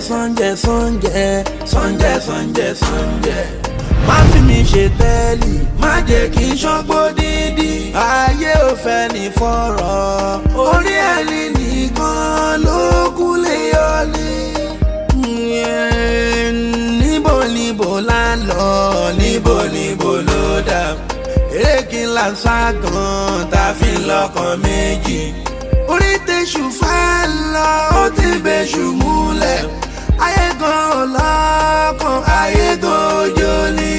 Sànjẹ́. Má fi mi ṣe tẹ́lì, má jẹ́ kí n ṣọ́gbó dídí. Ayé ò fẹ́ ní fọ̀rọ̀, orí ẹni nìkan ló kú lè yọlé. Níbo la ń lọ, níbo ló dà. Eré kí n là ń ságàn, tá a fi ń lọ́kàn méjì. Orí tẹ̀sù fẹ́ lọ, ó ti bẹ̀ṣù múlẹ̀. Ayé gan ọlọ́kàn, ayé gan òjò ni.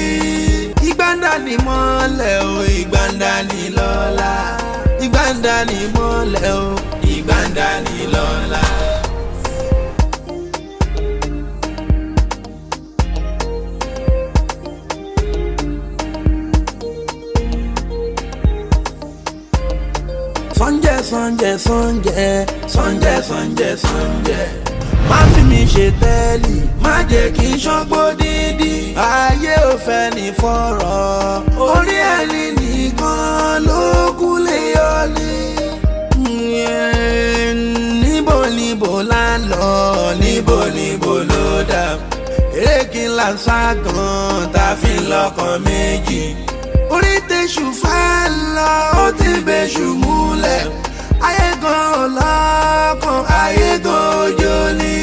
Ìgbàndà ni mọ́lẹ̀ o, ìgbàndà ni lọ́la. Ìgbàndà ni mọ́lẹ̀ o, ìgbàndà ni lọ́la. Sànjẹ́. Má fi mi ṣe tẹ́lì, má jẹ́ kí n ṣọ́gbó dídí. Ayé ò fẹ́ ní fọ̀rọ̀, orí ẹni nìkan ló kú lè yọlé. Níbo la ń lọ, níbo ló dà. Eré kí n là ń ságàn, tá a fi ń lọ́kàn méjì. Orí tẹ̀sù fẹ́ lọ, ó ti bẹ̀ṣù múlẹ̀. Ayé gan ọlọ́kàn, ayé gan òjò ni.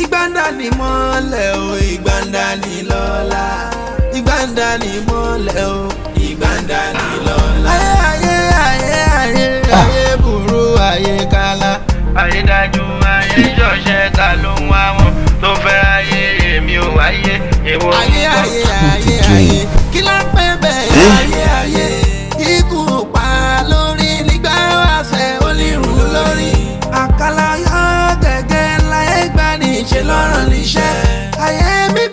Ìgbàndà ni mọ́lẹ̀ o, ìgbàndà ni lọ́la. Ìgbàndà ni mọ́lẹ̀ o, ìgbàndà ni lọ́la. Ayé burú, ayé kálá. Ayé dájú, ayé jọ̀ṣẹ́, ta ló ń wá wọn tó fẹ́ ayé èmi ò wáyé. Ayé kí ló ń pẹ́ bẹ́ẹ̀? Ayé ikú pa lórí nígbà wàṣẹ onírun lórí. Àkàlà yọ gẹ́gẹ́ láyé gbà ní ṣe lọ́rọ̀ níṣẹ́. Ayé mi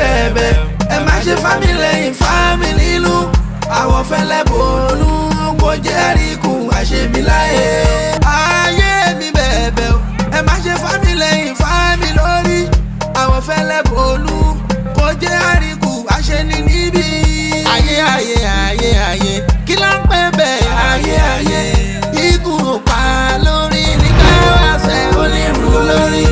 bẹ̀bẹ̀. Ẹ má ṣe fámi nílùú. Àwọn fẹ́lẹ́ bòónú kò jẹ́ àríkù àṣebí láyé. Ayé mi bẹ̀bẹ̀ o, ẹ má ṣe fámi lórí. Àwọn fẹ́lẹ́ bòónú kò jẹ́ àríkù àṣeni níbí. Ayé kí ló ń pẹ́ bẹ́ẹ̀? Ayé ikú pa lórí nígbà wàṣẹ onírun lórí.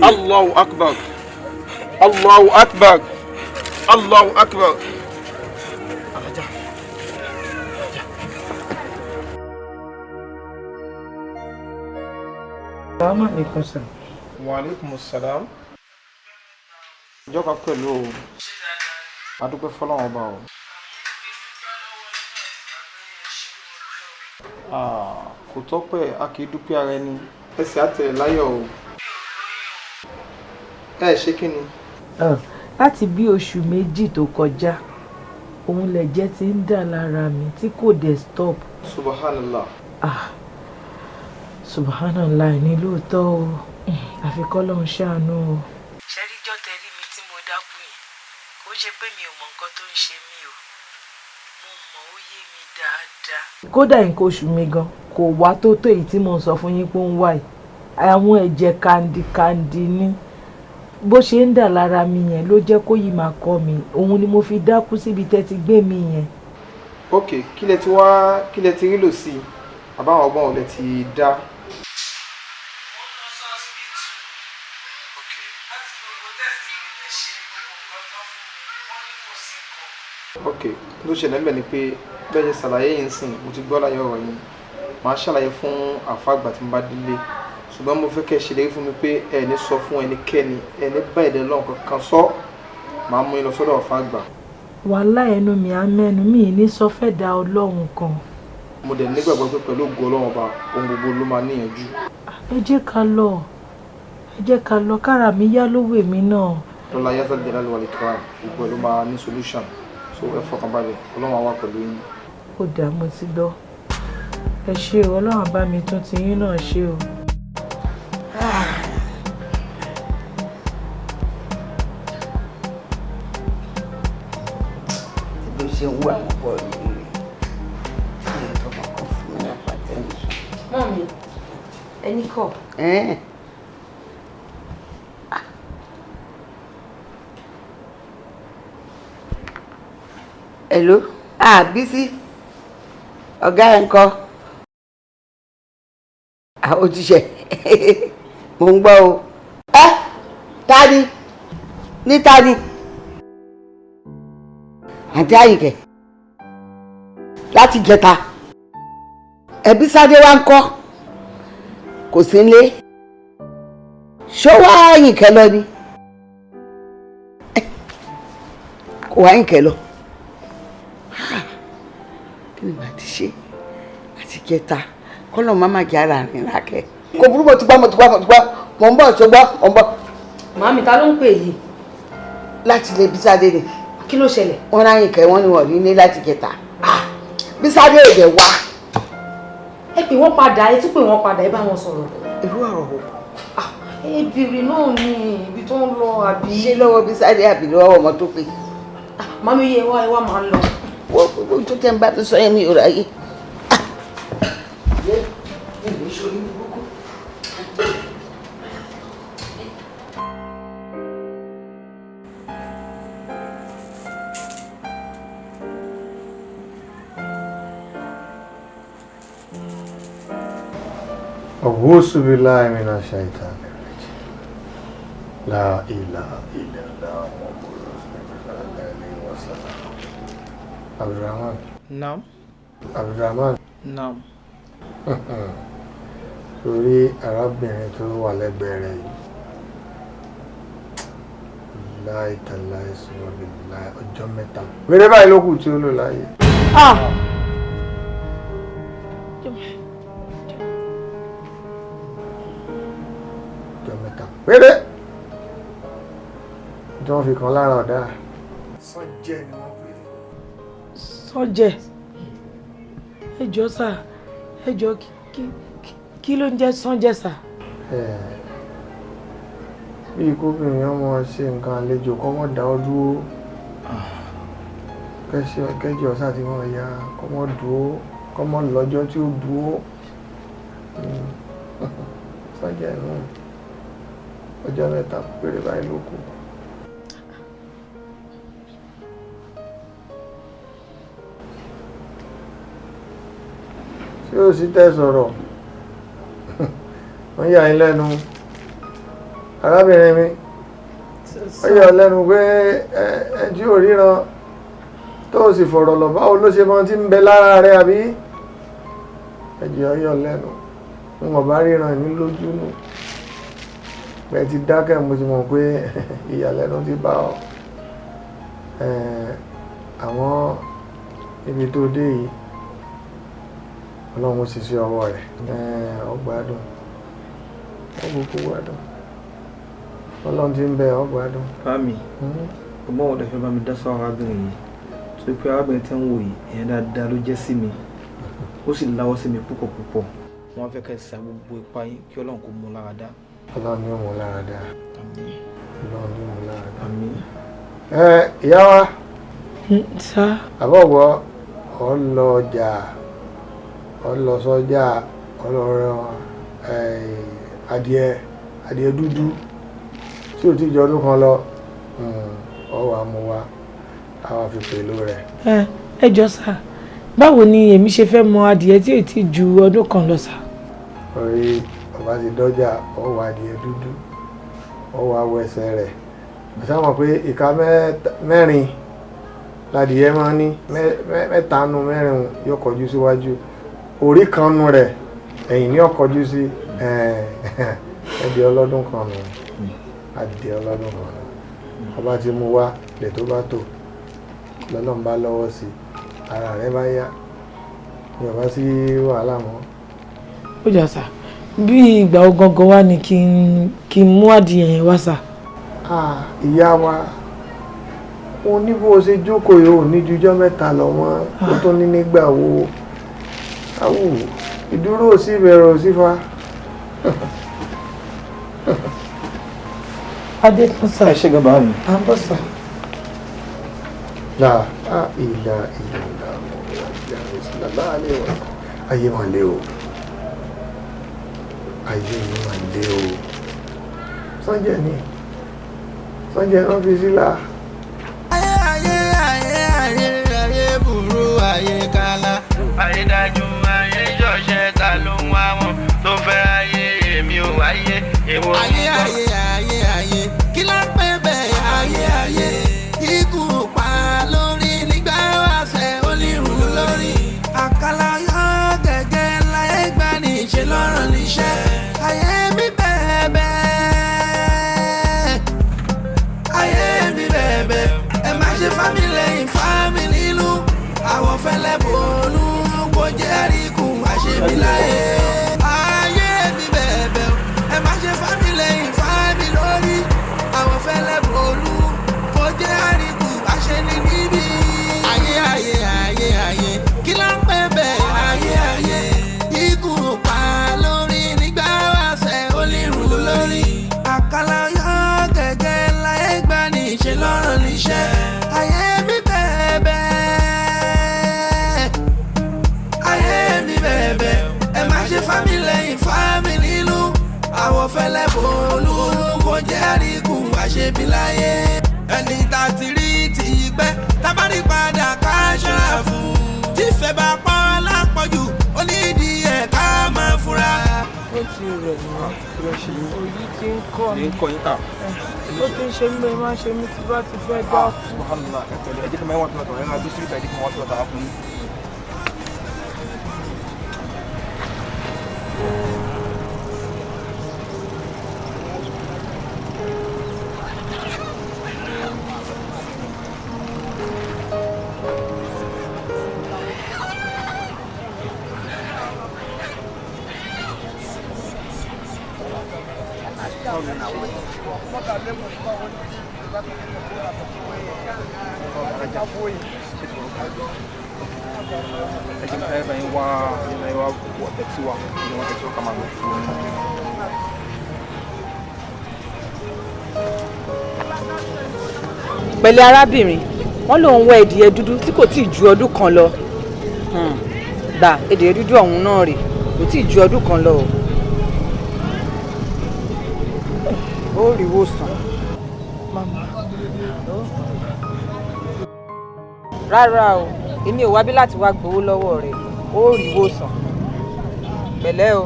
Allahu Akbar. Allahu Akbar. Allahu Akbar. Assalamu alaikum sir. Wa alaikumus salam. Ìjọba pẹ̀lú o. Adúpẹ́ fọ́lọ́run ọba o. Kò tọ́pẹ́ a kì í dúpẹ́ ara ẹni. Ẹsẹ̀ àtẹ̀ láyọ̀ o. Ẹ ṣe kí ni? Láti bí oṣù méjì tó kọjá, òun lẹ̀jẹ̀ ti ń dà lára mi tí kò dé stop. Subhanallah. Subhanallah ní lóòótọ́ o. Àfi k'Ọlọ́run ṣàánú o. Ṣẹ́ríjọ́ tẹ́rí mi tí mo dákú yẹn, kò ṣe pé mi ò mọ nǹkan tó ń ṣe mí o. Mo mọ̀ ó yé mi dáadáa. Kódà nǹkan oṣù mi gan kò wá tó èyí tí mo sọ fún yín pé ó ń wá yìí. Àwọn ẹ̀jẹ̀ kàndìkàndì ni. Bó ṣe ń dà lára mi yẹn ló jẹ́ kó yìí máa kọ́ mi. Òun ni mo fi dákú síbi tẹ́ ti gbé mi yẹn. Ok, kí lẹ ti rí lò sí i? Àbáwọn ọgbọ́n ò lẹ ti dá? Ok, ló ṣẹlẹ̀ ńbẹ̀ ni pé bẹ́ẹ̀ ṣe ṣàlàyé yìí ń sìn, mo ti gbọ́ láyé ọ̀rọ̀ yìí. Màá ṣàlàyé fún àfa àgbà tí mo bá délé. Ṣùgbọ́n mo fẹ́ kẹ́ ṣèlérí fún mi pé ẹ ní sọ fún ẹnikẹ́ni, ẹ ní bá ìdẹ lọ́hùn kankan sọ. Màá mú yín lọ sọ́dọ̀ àfa àgbà. Wàhálà ẹnu mi á mẹ́nu mi ní sọ fẹ́ da Ọlọ́run kan. Mo dẹ̀ nígbàgbọ́ pé pẹ̀lú ògo Ọlọ́run ọba ohun gbogbo ló máa níyànjú. Ẹ jẹ́ ká lọ kára mi yá lówó èmi náà. Lọ́la yásá jẹ́ lálẹ́ wàlẹ̀ kíra gbogbo ló máa ní solution. so ẹ fọkàn balẹ̀ Ọlọ́run á wà pẹ̀lú yín. Ó dáa, mo ti gbọ́. Ẹ ṣé o, Ọlọ́run bá mi tún ti yín náà ṣe o. Bó ṣe ń wà pọ̀ yìí ẹ̀ tó bá kọ́ fún mi àpàtẹ́ mi. Mọ́mí, ẹni kọ̀. Hello? Bísí. Ọ̀gá ẹ̀ ń kọ́. Ó ti ṣe. Mo ń gbọ́ o. Ta ni? Ní ta ni? Àǹtí Àyìnkẹ́. Láti jẹta. Ẹbí Sádé wá ń kọ́. Kò sí nílé. Ṣó wá Àyìnkẹ́ lọ ni? Kò wá Àyìnkẹ́ lọ. Kí ni màá ti ṣe? Àti kẹta kọ́lọ̀ má má jẹ́ ara rìn rákẹ́. Kò burú mo ti gbọ́. Mo ń bọ̀ ṣùgbọ́n mo ń bọ̀. Màámi, ta ló ń pè yìí? Láti ilé Bísádé ni. Kí ló ṣẹlẹ̀? Wọ́n Àyìnkẹ́ wọ́n ní wọ́n rí ní láti kẹta. Bísádé èdè wá. Ẹ pè wọ́n padà, ẹ tún pè wọ́n padà, ẹ bá wọn sọ̀rọ̀. Irú ọ̀rọ̀ wo? Ebìrì náà ni ibi tó ń lọ àbí. Ṣé lọ́wọ́ Bísádé àbí lọ́wọ́ ọmọ tó pé? Màámi, ẹ wá máa ń lọ. Wọ́n tó tẹ́ ń bá tó sọ yẹn mi ò ráyè. A'udhu billahi minash shaitani rajim. La ilaha illallah Muhammadur Rasulullah. Abdurrahman. Naam. Abdurrahman. Naam. Lórí arábìnrin tó wà lẹ́gbẹ̀ẹ́ rẹ̀ yìí. Láì tàlá ìsúnmọ́ bí láì ọjọ́ mẹ́ta. Wéré báyìí ló kù tí ó lò láyé. Wéré tí wọ́n fi kan lára ọ̀dá. Sọ́jẹ́ ni wọ́n pè é. Sọ́jẹ́? Ẹ jọ̀ọ́ sà, ẹ jọ̀ọ́ kí ló ń jẹ́ sọ́jẹ́ sà? Bí kóbìnrin ọmọ ṣe nǹkan àlejò kọ́ mọ́ dá ọ dúró. Kẹ́jì ọ̀sá tí wọ́n ya kọ́ mọ́ dúró, kọ́ mọ́ lọ́jọ́ tí ó dúró. Sọ́jẹ́ náà. Ọjọ́ mẹ́ta péré báyìí ló kù. Ṣé o sì tẹ́ sọ̀rọ̀? Wọ́n yà yín lẹ́nu. Arábìnrin mi, ó yà ọ́ lẹ́nu pé ẹjí ò ríran tó o sì fọ̀rọ̀ lọ báwo ló ṣe mọ́ tí ń bẹ lára rẹ̀ àbí? Ẹjí ó yà ọ́ lẹ́nu. N ò bá ríran ní lójú nù. Pẹ̀ ti dákẹ́ mo ti mọ̀ pé ìyàlẹ́nu ti bá ọ. Àwọn ibi tó dé yìí Ọlọ́run sì sí ọwọ́ rẹ̀. Ọgbádùn ọgbùkú gbádùn Ọlọ́run ti ń bẹ ọgbádùn. Fáàmì, ọgbọ́n ọ̀dọ̀ fẹ́ bá mi dá sọ arábìnrin yìí tó pé arábìnrin tí ń wò yìí èèyàn dáadáa ló jẹ́ sí mi, ó sì láwọ́ sí mi púpọ̀ púpọ̀. Wọ́n fẹ́ kẹ́ sa gbogbo ipá yín kí Ọlọ́run kó mú lára dá. Ọlọ́run ni ó mú lára dá. Àmín. Ọlọ́run ni ó mú lára dá. Àmín. Ìyá wa. Sá. Àbọ̀wọ̀ ọlọ́jà ọlọ́sọjà ọlọ́rọ̀ adìẹ dúdú tí ò tí jọ ọdún kan lọ ọwọ́ àmúwá àwọn fi pèlú rẹ̀. Ẹ jọ̀ọ́ sá, báwo ni èmi ṣe fẹ́ mọ adìẹ tí ò tí ju ọdún kan lọ sá? Orí ọba ti dọ́jà ọwọ́ adìẹ dúdú ọwọ́ awọ ẹsẹ̀ rẹ̀ sáwọn pé ìka mẹ́rin ládìẹ máa ní mẹ́ta nù mẹ́rin yóò kọjú síwájú, orí kan nù rẹ̀ ẹ̀yìn ní ọkọjú sí ẹdìẹ ọlọ́dún kan nù adìẹ ọlọ́dún kan nù. Ọba ti mú wá lè tó bá tò lọ́lọ́run bá lọ́wọ́ sí ara rẹ̀ bá yá ní ọba sí wàhálà mọ́. Ó jà sá, bí ìgbà gangan wá ni kí n mú adìẹ yẹn wá sá. Ìyá wa mo ní bó ṣe jókòó yìí ò ní jujọ́ mẹ́ta lọ mọ́ ó tún ní nígbà wo awù ìdúró sí ìbẹ̀rẹ̀ sí fa. adé tún sà. ẹ ṣe gan bá mi. à ń bọ̀ sà. là á ìlà láàlẹ́ wọn ayé wọn lé o ayé wọn lé o Sànjẹ́ ni Sànjẹ́ náà fi sílá. ayé burú ayé kálá ayé dájú ayé jọ̀ṣẹ́ ta ló ń wá wọn tó fẹ́ ayé èmi ò wáyé èwo. ayé kí ló ń pè bẹ́ẹ̀ ayé ikú pa lórí nígbà wàṣẹ onírun lórí àkàlà yọ gẹ́gẹ́ láyé gbà ní ìṣe lọ́rọ̀ níṣẹ́ ayé mi bẹ́ẹ̀ ayé mi bẹ́ẹ̀ ẹ má ṣe fámìlì fámìlì ìlú àwọn fẹ́lẹ́ bòónú kò jẹ́ àríkù àṣebí láyé ayé mi bẹ́ẹ̀ ẹ má ṣe fámìlì fámìlì lórí àwọn fẹ́lẹ́ bòónú kò jẹ́ àríkù àṣeni níbí ayé kí ló ń pè bẹ́ẹ̀ ayé ikú pa lórí nígbà wàṣẹ onírun lórí àkàlà yọ gẹ́gẹ́ láyé gbà ní ìṣe lọ́rọ̀ níṣẹ́ ayé mi bẹ́ẹ̀ ayé mi bẹ́ẹ̀ ẹ má ṣe fámìlì ìlú àwọn fẹ́lẹ́ bòónú kò jẹ́ àríkù àṣebí láyé ẹni tá ti rí ti pẹ́ tábàrí padà ká ṣọ́ra fún tífẹ́ bá pọ́ lápọ̀jù ó ní ìdí ẹ̀ ká máa fura. ó ti rẹ̀ mí òyì tí ń kọ́ mi ó ti ń ṣe mí bẹ́ẹ̀ máa ṣe mí tí bá ti fẹ́ dá fún. ẹ jẹ́ kí n máa wọ́n tó lọ́tọ̀ ẹ máa gbé síríkà ẹ jẹ́ kí n wọ́n tó lọ́tọ̀ fún yín. pẹ̀lẹ́ arábìnrin wọ́n lòun wá ẹdìyẹ dúdú tí kò tíì ju ọdún kan lọ gbà ẹdìyẹ dúdú ọ̀hún náà rè kò tíì ju ọdún kan lọ ó rí wòsàn. rárá o èmi ò wábí láti wá gbowó lọ́wọ́ rẹ̀ ó rí wòsàn pẹ̀lẹ́ o.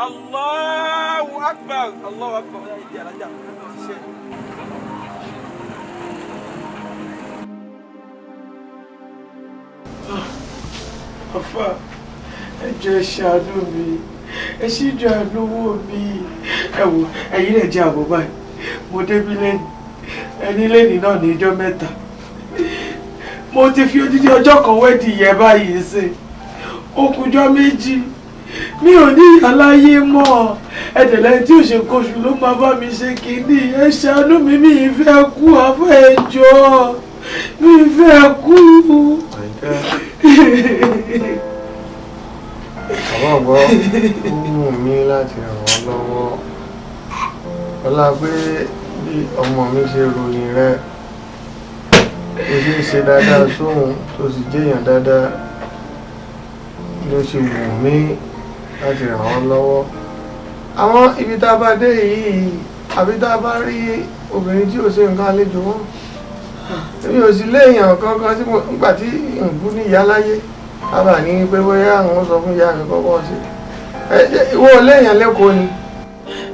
Allahu Akbar. Allahu Akbar. Àfà, ẹ jọ̀ọ́ ẹ ṣàánú mi, ẹ ṣíjú àánú wò mí. Ẹ wò, ẹ̀yin lè jẹ́ àbọ̀ báyìí. Mo débí lẹ́nu, ẹni lẹ́nu náà ní ọjọ́ mẹ́ta. Mo ti fi odidi ọjọ́ kan wẹ́dì yẹ báyìí sí. Ó kújọ́ méjì. Mi ò ní ìyáláyé mọ́. Ẹ̀dẹ̀lẹ́ tí ò ṣe kóṣù ló máa bá mi ṣe kínní. Ẹ ṣàánú mi, mi ì fẹ́ kú, àfà ẹ jọ̀ọ́. Mi ì fẹ́ kú. Bàbá ọ̀gbọ́ ó wù mí láti ràn wọ́n lọ́wọ́. Ọlá pé bí ọmọ mi ṣe ròyìn rẹ̀, ó ṣe ń ṣe dáadáa sóhun tó sì jẹ́yàn dáadáa ló ṣe wù mí láti ràn wọ́n lọ́wọ́. Àwọn ibi tá a bá dé yìí, àbí tá a bá rí obìnrin tí ò ṣe nǹkan àlejò wọn. Èmi ò sí léèyàn kankan tí nígbà tí ìbú ní ìyá láyé bàbá ní pé bóyá àwọn sọ fún ìyá mi kọ́kọ́ sí. Ìwọ léèyàn lẹ́kọ̀ọ́ ni.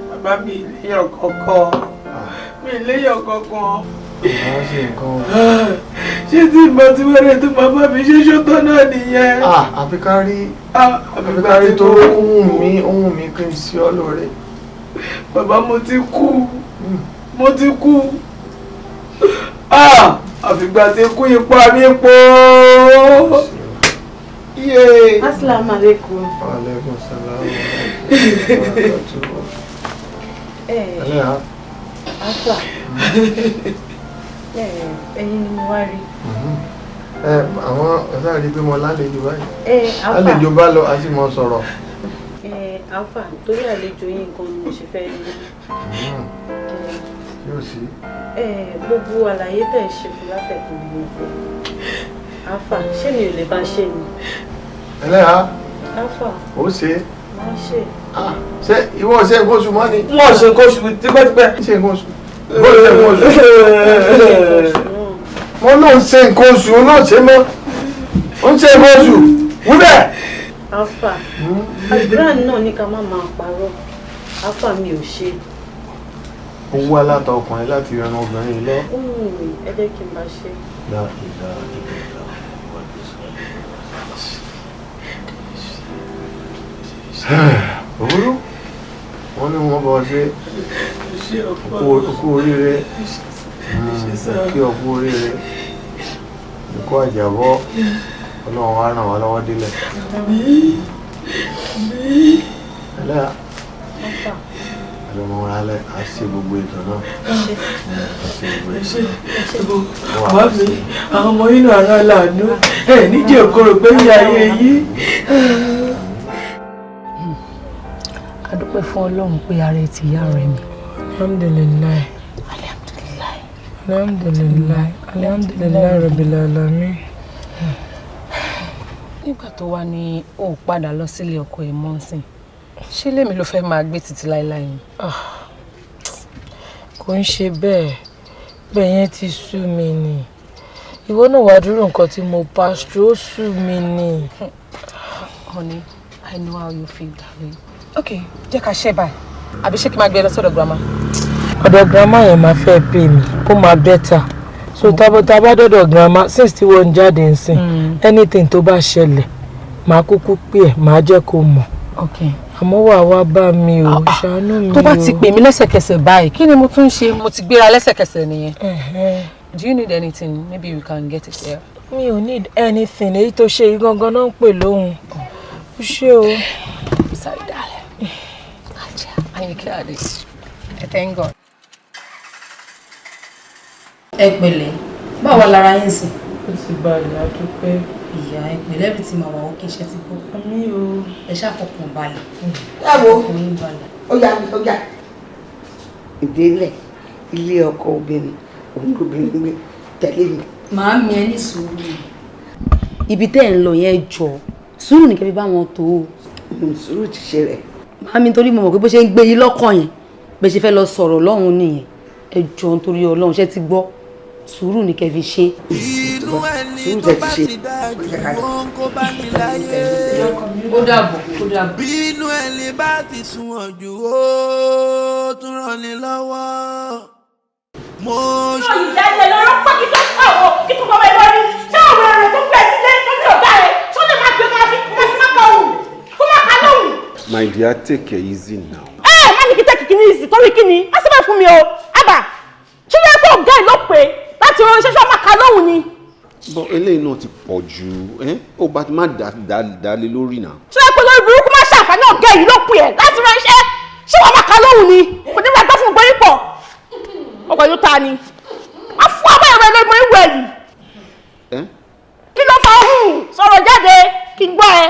Bàbá mi léèyàn kankan. Mi léèyàn kankan. Àwọn ṣe nǹkan o. Ṣé tí ìbọn tí wẹ́rẹ́ tó bàbá mi ṣe ṣótọ́ náà nìyẹn? Àfi ká rí tó ohun mi kí n sí ọ lóore. Bàbá mo ti kú. Mo ti kú. Àfìgbà tí kú ipá mi pọ̀. Yay! Assalamu alaikum. Wa alaikum salam. Ẹlẹ́yà. Afa. Ẹ̀yin ni mo wá rí. Àwọn ọ̀sán rí pé mo lálejò báyìí. Afa. Lálejò bá lọ, a sì mọ sọ̀rọ̀. Afa, torí àlejò yín nǹkan ni mo ṣe fẹ́ rí. Yóò sí. Gbogbo àlàyé tẹ̀ ṣe fún látẹ̀kùn ni mo gbọ́. Afa, ṣé mi ò lè bá ṣe ni? Ẹlẹ́yà. Afa. Ó ṣe. Máa ṣe. Ṣé ìwọ ṣe nǹkan oṣù mọ́ ni? Wọ́n ṣe nǹkan oṣù tipẹ́tipẹ́. Ṣe nǹkan oṣù. Bó ṣe nǹkan oṣù. Mo ló ń ṣe nǹkan oṣù náà ṣe mọ́. Ó ń ṣe nǹkan oṣù. Wúbẹ̀. Afa, àdúrà náà ní ká má máa parọ́. Afa mi ò ṣe. Owó aláta ọkùnrin láti ran obìnrin lọ. Ẹ jẹ́ kí n bá ṣe. Òwúrú wọ́n ní wọ́n bọ́ ṣe okú oríire kí ọkú oríire ikú àjàbọ́ ọlọ́run wá ràn wá lọ́wọ́ délẹ̀. Ẹlẹ́yà ẹlọ́mọ rálẹ̀ á ṣe gbogbo ètò náà. Bàbá mi, àwọn ọmọ inú ara láàánú ẹ̀ níjẹ́ òkúrò pé ní ayé yìí. A dúpẹ́ fún Ọlọ́run pé ara ẹ ti yá rẹ̀ mi. Alhamdulillah. Alhamdulillah. Alhamdulillah Rabbil Alamin. Nígbà tó wá ní ó padà lọ sílé ọkọ ẹ̀ mọ́sìn, ṣé lèmi ló fẹ́ máa gbé títí láéláé ni? Kò ń ṣe bẹ́ẹ̀, bẹ́ẹ̀ yẹn ti sú mi ni. Ìwọ náà wá dúró nǹkan tí mo pass through, ó sú mi ni. Honey, I know how you feel that way. Okay, jẹ́ ká ṣe báyìí. Àbí ṣé kí n máa gbé lọ sọ́dọ̀ grandma? Ọ̀dọ̀ grandma yẹn máa fẹ́ pè mí, kó máa better. So tá bá dọ́dọ̀ grandma, since tí wọ́n ń jáde ń sìn, anything tó bá ṣẹlẹ̀, màá kúkú pè ẹ́, màá jẹ́ kó mọ̀. Okay. Àmọ́ wà wá bá mi o, ṣàánú mi o. Tó bá ti pè mí lẹ́sẹ̀kẹsẹ̀ báyìí, kí ni mo tún ṣe? Mo ti gbéra lẹ́sẹ̀kẹsẹ̀ nìyẹn. Do you need anything? Maybe we can get it there. Mi ò need anything. Èyí tó ṣe yìí gangan náà ń pè lóhùn. Ó ṣé o. Sorry, darling. I care this. I thank God. Ẹ pẹ̀lẹ́, báwo lára yín sìn? Ó ti balẹ̀, a dúpẹ́. Ìyá ẹ pẹ̀lẹ́ bí ti máa wà ókè iṣẹ́ ti gbọ́. Àmì o. Ẹ ṣàfọkàn balẹ̀. Yàwó, Ọkùnrin balẹ̀. ó yá. Ìdílé ilé ọkọ obìnrin, òun lóbìnrin gbé tẹ̀lé mi. Màámi ẹ ní sùúrù. Ibi tẹ́ ẹ̀ ń lọ yẹn jọ. Sùúrù ní kẹ́bí bá wọn tó o. Sùúrù ti ṣe rẹ̀. Màámi torí mo mọ̀ pé bó ṣe ń gbé yín lọ́kàn yẹn, bẹ́ẹ̀ ṣe fẹ́ lọ sọ̀rọ̀ lọ́hùn nìyẹn. Ẹ jọ nítorí Ọlọ́run ṣe ti gbọ́. Sùúrù ní kẹ́bí ṣe. inú ẹni tó bá ti dájú wọn kó bá ní láyé. Ó dàbọ̀, ó dàbọ̀. bí inú ẹni bá ti sunwọ̀n jù ó tún ràn ní lọ́wọ́. mo ṣe. ìjáde lọ́rọ́ pọ̀ kí tó pàwọ̀ kí tó pàwọ̀ ẹ̀rọ rí ṣé àwọn ẹ̀rọ tó gbẹ sílé tó ní ọ̀gá rẹ̀ tó lè máa gbé máa fi máa ka òun kó máa ka lóhùn. My dear, take it easy now. Má ní kí tẹ́ kìkì ní ìsì torí kí ni á sì máa fún mi o àbà ṣé wọ́n kó ọ̀gá ẹ̀ ló pé láti rán iṣẹ́ ṣọ́ máa ka lóhùn ni. But eléyìí náà ti pọ̀ jù ó bá ti má dá lé lórí náà. ṣé wọ́n pé lórí burúkú máa ṣàǹfààní ọ̀gá yìí ló pè ẹ́ láti rán iṣẹ́ ṣé wọ́n máa ka lóhùn ni kò ní máa gbọ́ fún gbórí pọ̀ ọkọ̀ yóò ta ni a fún abáyọ̀ rẹ lórí mọ́ ìwé yìí. Kí ló fa ohun sọ̀rọ̀ jáde kí n gbọ́ ẹ.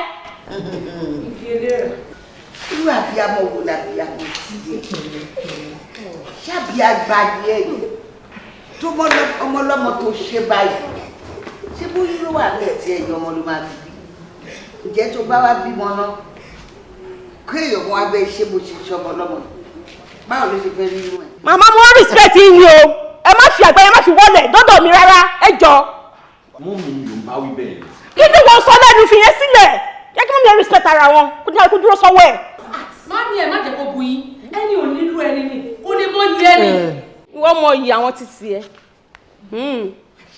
Irú àbíyamọ wo làbíyamọ tí ṣáàbí àgbáyé ẹ̀yìn tó ọmọlọ́mọ tó ṣe báyìí ṣé bóyá ló wà ní ẹ̀tí ẹ̀yìn ọmọ ló máa bíbí ǹjẹ́ tó bá wá bímọ náà kéèyàn wọn abẹ́ ṣé bó ṣe ṣe ọmọlọ́mọ báwo ló ṣe fẹ́ nínú ẹ̀. Màmá mo wá respect yín o ẹ má fi àgbáyé má fi wọlé dọ́dọ̀ mi rárá ẹ jọ. Mú mi ló ń bá wí bẹ́ẹ̀. Kí ni wọ́n sọ lẹ́nu fi yẹn sílẹ̀ yẹ kí wọ́n mi respect ara wọn kó ní àìkú dúró sọ́wọ́ ẹ̀. Màámi ẹ má jẹ́ kó bu yín, ẹni ò nílò ẹni ni, ó lè mọ iye ẹni. Wọ́n mọ iyì àwọn títí ẹ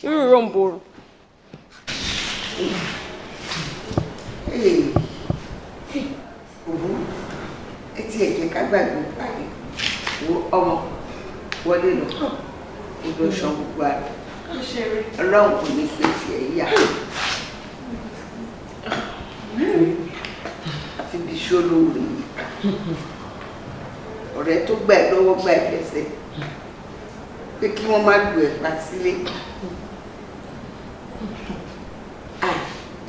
irú ròǹbòrò. Òbú etí ẹ̀jẹ̀ ká gbàgbé báyìí wo ọmọ wọlé lọ odò ṣan gbogbo àrẹ Ọlọ́run kò ní pè tiẹ̀ yá. ìṣolóore ọ̀rẹ́ tó gbà ẹ́ lọ́wọ́ gbà ẹ́ lẹ́sẹ̀ pé kí wọ́n má gbé ẹ̀ pa sílé.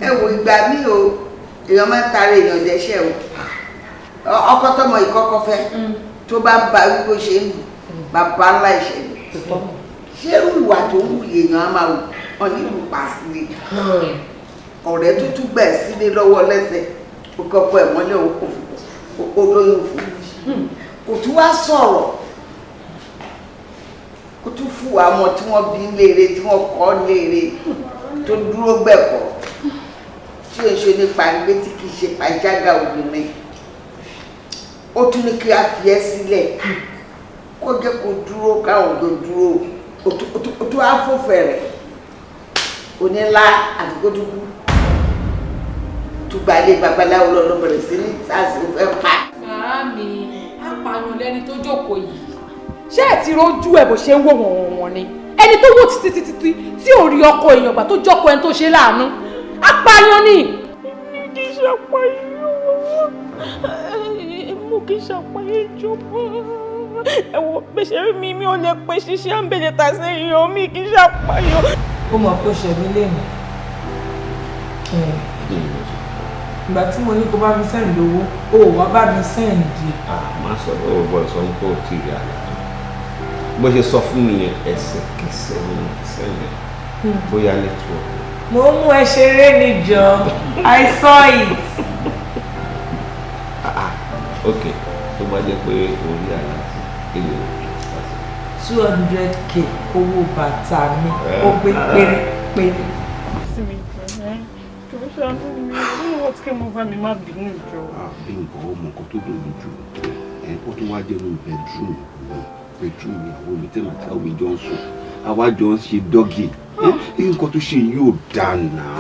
Ẹ wo ìgbà mi o èèyàn máa ń tara èèyàn dẹ́ṣẹ̀ o ọkọ tọmọ ìkọ́kọ́ fẹ́ tó bá ń ba wípé ṣe ń bàbá ńlá ìṣẹ̀lẹ̀ ṣé ìwà tó ń wù èèyàn á máa wù ọ́ nílùú pa sílé ọ̀rẹ́ tó tún gbà ẹ́ sílé lọ́wọ́ lẹ́sẹ̀ ó kọ́kọ́ ẹ̀ mọ́lẹ̀ olóyún fún kò tún wá sọ̀rọ̀ kó tún fún àwọn tí wọ́n bí léèrè tí wọ́n kọ́ léèrè tó dúró gbẹ̀kọ́ tí ó ń ṣe nípa ìgbé tí kì í ṣe pàjágà obìnrin ó tún ní kí a fi ẹ́ sílẹ̀ kó jẹ́ kó dúró káwọn tó dúró ó tún á fò fẹ̀rẹ̀ onílá àti kó tún kú tó gbalẹ̀ babaláwo lọ́dọ̀ bẹ̀rẹ̀ sí ní sáàsì ó fẹ́ pa. Màámi apààyàn lẹni tó jókòó yìí ṣé ẹ ti rojú ẹ bó ṣe ń wò wọ̀n ni ẹni tó wò títí tí ò rí ọkọ èèyàn gbà tó jọkọ ẹni tó ṣe láàánú apààyàn ni. kì í ṣàpàyàn mo kì í ṣàpàyàn ìjọba ẹ̀wọ̀n pèsè mi ò lè pè ṣiṣẹ́ àǹbẹ̀lẹ̀ tà sí èèyàn mi kì í ṣàpàyàn. ó mọ̀ pé ó ṣẹ̀mí lẹ́nu ìgbà tí mo ní kó bá mi sẹ́ǹdì owó ó wá bá mi sẹ́ǹdì. máa sọ pé ó bọ̀ sọ pé ó ti rí àlá bó ṣe sọ fún mi yẹn ẹsẹ̀kẹsẹ̀ ní sẹ́yìn bóyá nẹ́tíwọ̀kì. mo mú ẹ ṣeré níjọ I saw it. ok tó bá jẹ́ pé orí àlá ti kéde 200k owó bàtà mi ó gbé pérépéré. bí nǹkan ọmọ nǹkan tó dùn mí jù ó tún wá jẹ́ nínú bedroom ìyàwó mi tẹ́lẹ̀ tí àwọn ìjọ ń sùn àwa jọ ń ṣe dọ́gì nǹkan tó ṣe yóò dáa náà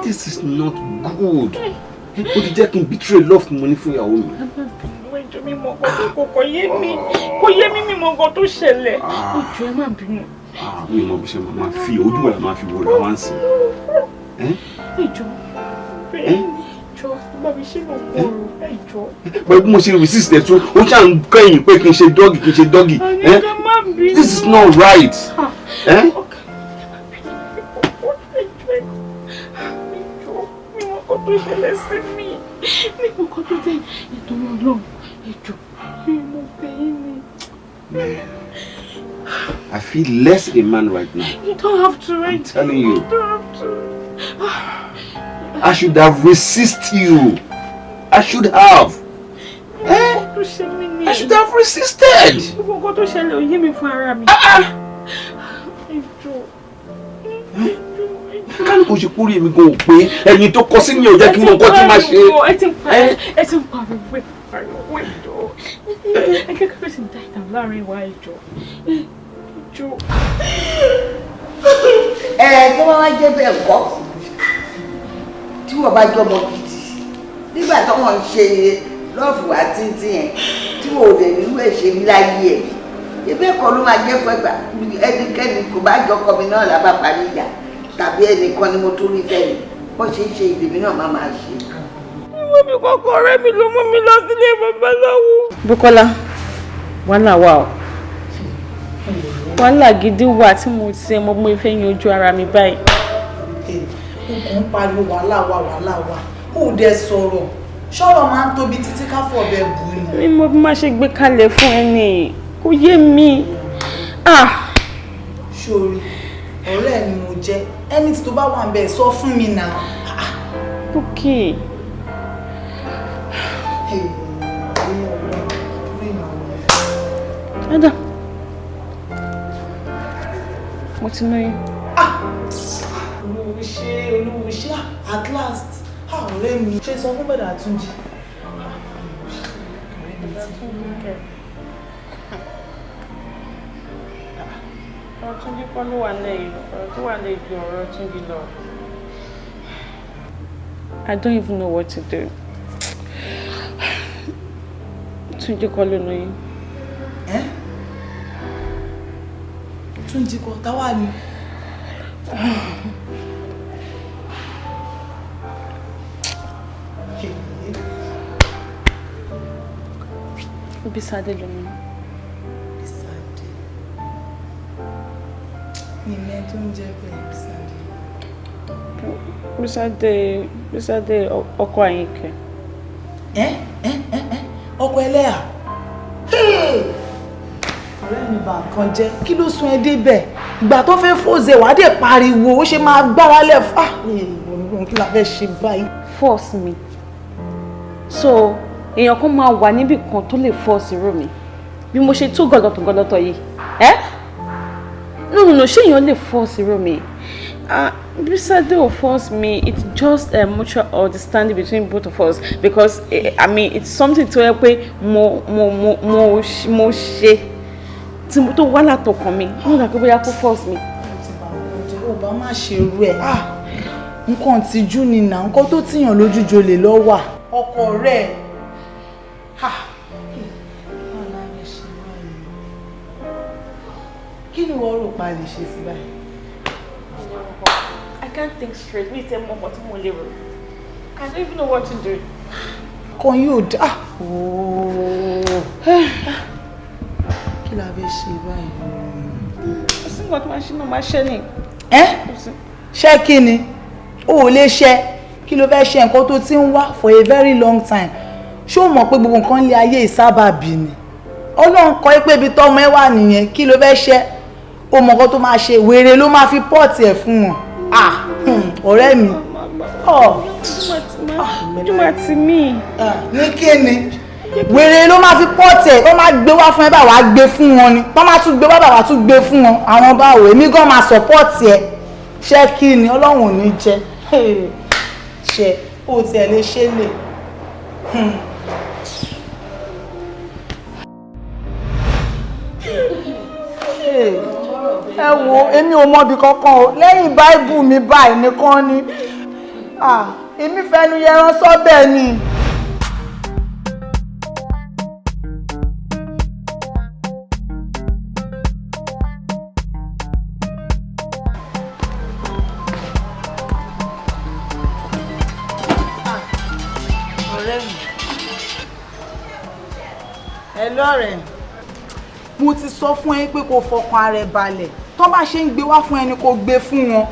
this is not good ó ti jẹ́ kí n betray love mo ní fún ìyàwó mi. ìjọ mi mọ nǹkan tó kò yé mi mi mọ nǹkan tó ṣẹlẹ̀ ìjọ ẹ má bínú. mi mọ bí ṣe máa fi ojú ẹ̀ máa fi wòrà wá sí ìjọ ìjọ bá mi ṣe ló kóró ìjọ. pẹ̀lú bí mo ṣe resist ẹ̀ tó ó ṣáà ń kẹ́yìn pé kí n ṣe dọ́gì this is not right. tó ṣẹlẹ̀ sí mi ní kókó tó dé ìtòrò ọlọ́run ìjọ mo bẹ̀ yín ni. I feel less a man right now. You don't have to. I'm telling you. You don't have to. I should have resisted you. I should have. I should have resisted. Kókó tó ṣẹlẹ̀ ò yé mi fún ara mi. Ìjọ. Kálí kò ṣe kúrò èmi gan pé ẹ̀yin tó kọ sí mi ò jẹ́ kí n mọ nǹkan tí máa ṣe. ẹ ti ń pariwo ìjọ ẹ kẹ́kọ̀ọ́ sì ń dá ìtàn láàrin wa ìjọ. tó bá wá jẹ́ bẹ́ẹ̀ kọ́ tí wọ́n bá jọmọ gidi nígbà tó wọ́n ń ṣe lọ́ọ̀fù wá títí yẹn tí wọ́n ò lè nínú ẹ̀ ṣe ní láyé ẹ̀ ẹgbẹ́ kan ló máa jẹ́ fẹ́gbà ẹnikẹ́ni kò bá jọkọ mi náà lábá parí ìjà tàbí ẹnìkan ni mo tún rí fẹ́ni wọ́n ṣe ń ṣe ìdèmí náà máa ṣe. ìwọ mi kọ́kọ́ ọ̀rẹ́ mi ló mú mi lọ sílé babaláwo. Bùkọ́lá wàhálà wà o wàhálà gidi wà tí mo ti mọ mo fẹ́ yanjú ara mi báyìí. nǹkan ń pariwo wàhálà wà ó dẹ̀ sọ̀rọ̀ ṣọ́rọ̀ máa ń tóbi títí ká fọ̀ bẹ́ẹ̀ bù ni. mi mo bí má ṣe gbé kalẹ̀ fún ẹni kò yé mi. sórí ọ̀rẹ́ ni mo jẹ́ ẹni tí tó bá wà ń bẹ̀ sọ fún mi náà. Bùkì. Ada mo ti lóyún. olówó ṣe at last ọ̀rẹ́ mi ṣe sọ fún bẹ̀rẹ̀ àtúnjì. ọ̀rọ̀ Túnjí kọ́ ló wà lẹ́yìn ọ̀rọ̀ tó wà lẹ́yìn ju ọ̀rọ̀ Túnjí lọ. I don't even know what to do. Túnjí kọ́ ló lóyún. Túnjí kọ́ táwa ni. Bísádé ló ní. Bísádé. Ìmẹ́ tó ń jẹ́ bẹ́ẹ̀ Bísádé. Bísádé ọkọ Àyìnkẹ́. Ọkọ ẹlẹ́yà. Ọ̀rẹ́ mi bà nǹkan jẹ́ kí ló sún ẹ débẹ̀ ìgbà tó fẹ́ fòzè wàá dé pariwo ó ṣe máa gbára lẹ̀ fà kí la fẹ́ ṣe báyìí. Force mi so èèyàn kan máa wà níbì kan tó lè force irú mi bí mo ṣe tó gọlọtọ yìí no ṣé èèyàn lè force irú mi Bísádé ò force me, it's just a mutual understanding between both of us because I mean it's something tó yẹ pé mo ṣe tí mo tó wá látọkàn mi mo dà pé bóyá kó force me. Ó bá má ṣe rú ẹ̀ nǹkan tìjú ni nà nǹkan tó tìyàn lójú jolè lọ wà ọkọ rẹ̀ kí ni wọ́n rò pa lè ṣe sí báyìí. I can't think straight. Me tell mom what mo lè rò. I don't even know what to do. Kan yóò dá. Kí la fẹ́ ṣe báyìí? Ó sì nǹkan tó máa ṣe náà máa ṣe ni. Ṣé kí ni? O ò lè ṣe. Kí ló fẹ́ ṣe nǹkan tó ti ń wá for a very long time? Ṣé o mọ̀ pé gbogbo nǹkan lé ayé ìsábàbí ni? Ọlọ́run kọ́ pé ibi tọ́mọ ẹ wà nìyẹn. Kí ló fẹ́ ṣe? O mọ̀ nǹkan tó máa ṣe. Wèrè ló máa fi pọ́ọ̀tì ẹ̀ fún wọn. Ọ̀rẹ́ mi. Ojú máa ti mí. Ní kí ni? Wèrè ló máa fi pọ́ọ̀tì ẹ̀ tó máa gbé wá fún ẹ bá wàá gbé fún wọn ni. Tó máa tún gbé wá bá wàá tún gbé fún wọn. Àwọn báwo èmi gan máa sọ̀pọ́ọ̀tì ẹ̀. Ṣé kí ni Ọlọ́run ò ní jẹ́? Ṣé o tiẹ̀ lè ṣe lè? Ẹ wo èmi ò mọbi kankan o lẹ́yìn báìbù mi báyìí nìkan ni èmi fẹnu yẹran sọ́bẹ̀ ni. Ọ̀rẹ́ mi ẹ lọ́rẹ̀ẹ́ mo ti sọ fún ẹ pé kó fọkàn ara ẹ balẹ̀ tó bá ṣe ń gbé wá fún ẹni kó gbé fún wọn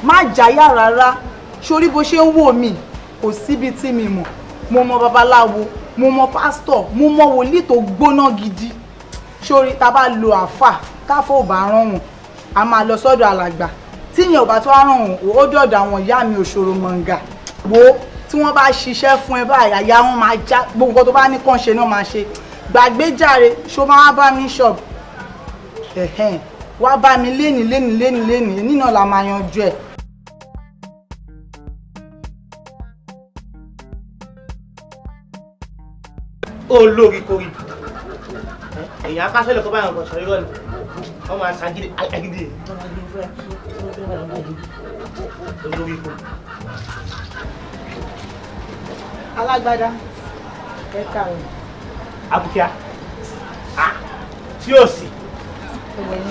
má jáyà rárá sórí bó ṣe ń wò mí kò síbi tí mi mọ̀ mo mọ babaláwo mo mọ pásítọ̀ mo mọ wòlíì tó gbóná gidi sórí tá bá lo àfà káfọ́ ò bá rán wọn a máa lọ sọ́dọ̀ alàgbà tí ìyẹn ò bá tó rán wọn ó dọ̀dọ̀ àwọn ìyá mi òṣòro mọ̀ǹgà wo tí wọ́n bá ṣiṣẹ́ fún ẹ báyìí àyà wọn máa já gbogbo nǹkan tó bá ní kàn ṣe náà máa ṣe gbàgbé jàre ṣó máa bá mi ṣọ́ọ̀bù wá bá mi lénìí nínú la máa yanjú ẹ̀. olórí kórì èyàn akásẹ́lẹ̀ kọ́ báyọ̀ gbọ̀nsọ̀ irọ́ ni wọ́n máa ṣàgídí agídí olórí kórì. alágbádá ẹ̀ka rẹ̀. Abukia tí ó sì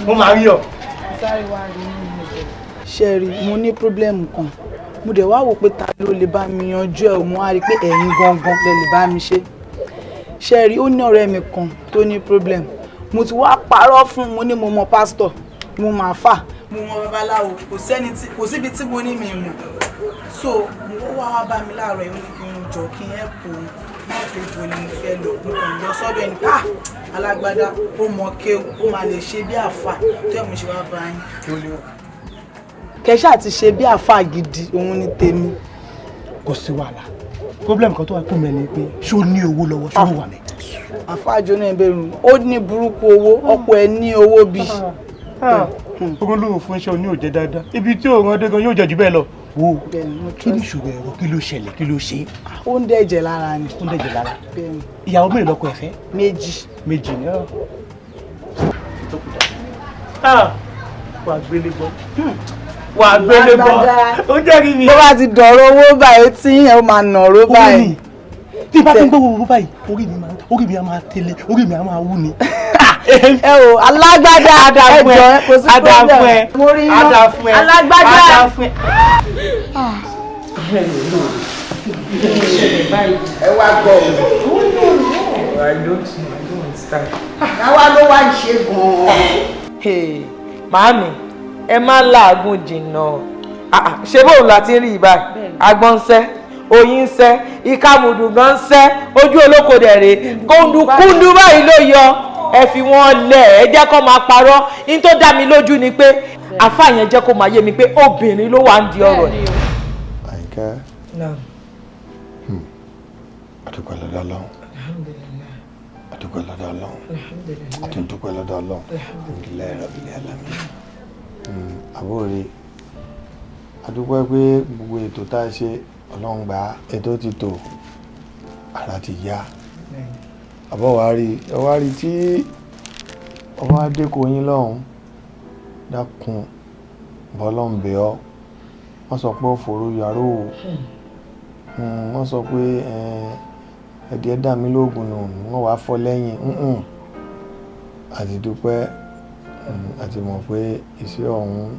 mo máa rí ọ. Ṣẹ́rí mo ní pírọ́blẹ́mù kan mo dẹ̀ wá wò pé ta ló lè bá mi yanjú ẹ̀ mo wá rí pé ẹ̀yin gangan lè lè bá mi ṣe. Ṣẹ́rí ó ní ọ̀rẹ́ mi kan tó ní pírọ́blẹ́mù mo ti wá parọ́ fún mo ní mo mọ pásítọ̀ mo máa fà mo mọ babaláwo kò síbi tí mo ní mi mọ̀ so mo wá bá mi láàárọ̀ yìí ó ní kí n jọ kí n ẹ̀ pò má fi bo ni mo fẹ́ lọ mo kàn lọ sọ́dọ̀ ẹni pé alágbádá ó mọ kéwù ó máa lè ṣe bí àfà tó ẹ̀ mo ṣe wá bá yín. Kẹ́ṣà ti ṣe bí àfà gidi òun ní tèmi. Kò sí wàhálà problem kan tó wà kún mi ni pé ṣó ní owó lọ́wọ́ ṣó wà mí. Àfà jóná ìbẹ̀rù ó ní burúkú owó ọ̀pọ̀ ẹ̀ ní owó bí. Ogun lóhùn fún iṣẹ́ òní ò jẹ́ dáadáa ibi tí òun ọdẹ gan yóò jẹ́ jù bẹ́ẹ̀ lọ. Wo kí ni ìṣòro ẹ̀rọ kí ló ṣẹlẹ̀ kí ló ṣe. Ó ń dẹ̀jẹ̀ lára ni. Ó ń dẹ̀jẹ̀ lára. Ìyàwó mélòó lọ́kọ ẹ̀ fẹ́. Méjì ni ọ́. Wà gbélé bọ́. Wà gbélé bọ́. Ó jẹ́rìí mi. Bó bá ti dọ̀rọ̀ owó báyìí tí yẹn ó máa nàró báyìí. Tí bá ti ń gbọ́ owó báyìí orí mi á máa tẹ́lẹ̀ orí mi á máa wú ni. Ẹ o alágbádá ẹjọ kò sí problem mo rí iná alágbádá ẹ wá gbọ́ I don't understand. Àwa ló wá ń ṣe gan-an. Màámi, ẹ má làágùn jìnnà. Ṣé bóun la ti ń rí ibà? Agbọ́n ń sẹ́, oyin ń sẹ́, ìkàmùdù gan ń sẹ́, ojú olóko dẹ̀ rè. Kúndùkúndù báyìí ló yọ. Ẹ fi wọ́n lẹ̀, ẹ jẹ́ kó máa parọ́. Ní tó dá mi lójú ni pé àfáà yẹn jẹ́ kó máa yé mi pé obìnrin ló wà ń di ọ̀rọ̀ yìí. Àyìnkẹ́. Náà. Adúpẹ́ lọ́dọ̀ Ọlọ́run. Adúpẹ́ lọ́dọ̀ Ọlọ́run. Adúpẹ́ lọ́dọ̀ Ọlọ́run. Alhamdulillahi rabbil alamin. Àbúrò adúpẹ́ pé gbogbo ètò tá a ṣe Ọlọ́run gbà ètò ti tò ara ti yá. Àbọ̀wárí tí ọba adéko yín lọ́hùn dákun bọ́lọ́n bẹ̀ ọ́ wọ́n sọ pé ó fòrò yàrá o wọ́n sọ pé ẹ̀dí ẹ̀dá mi lóògùn nù wọ́n wàá fọ́ lẹ́yìn àti dúpẹ́ àti mọ̀ pé iṣẹ́ ọ̀hún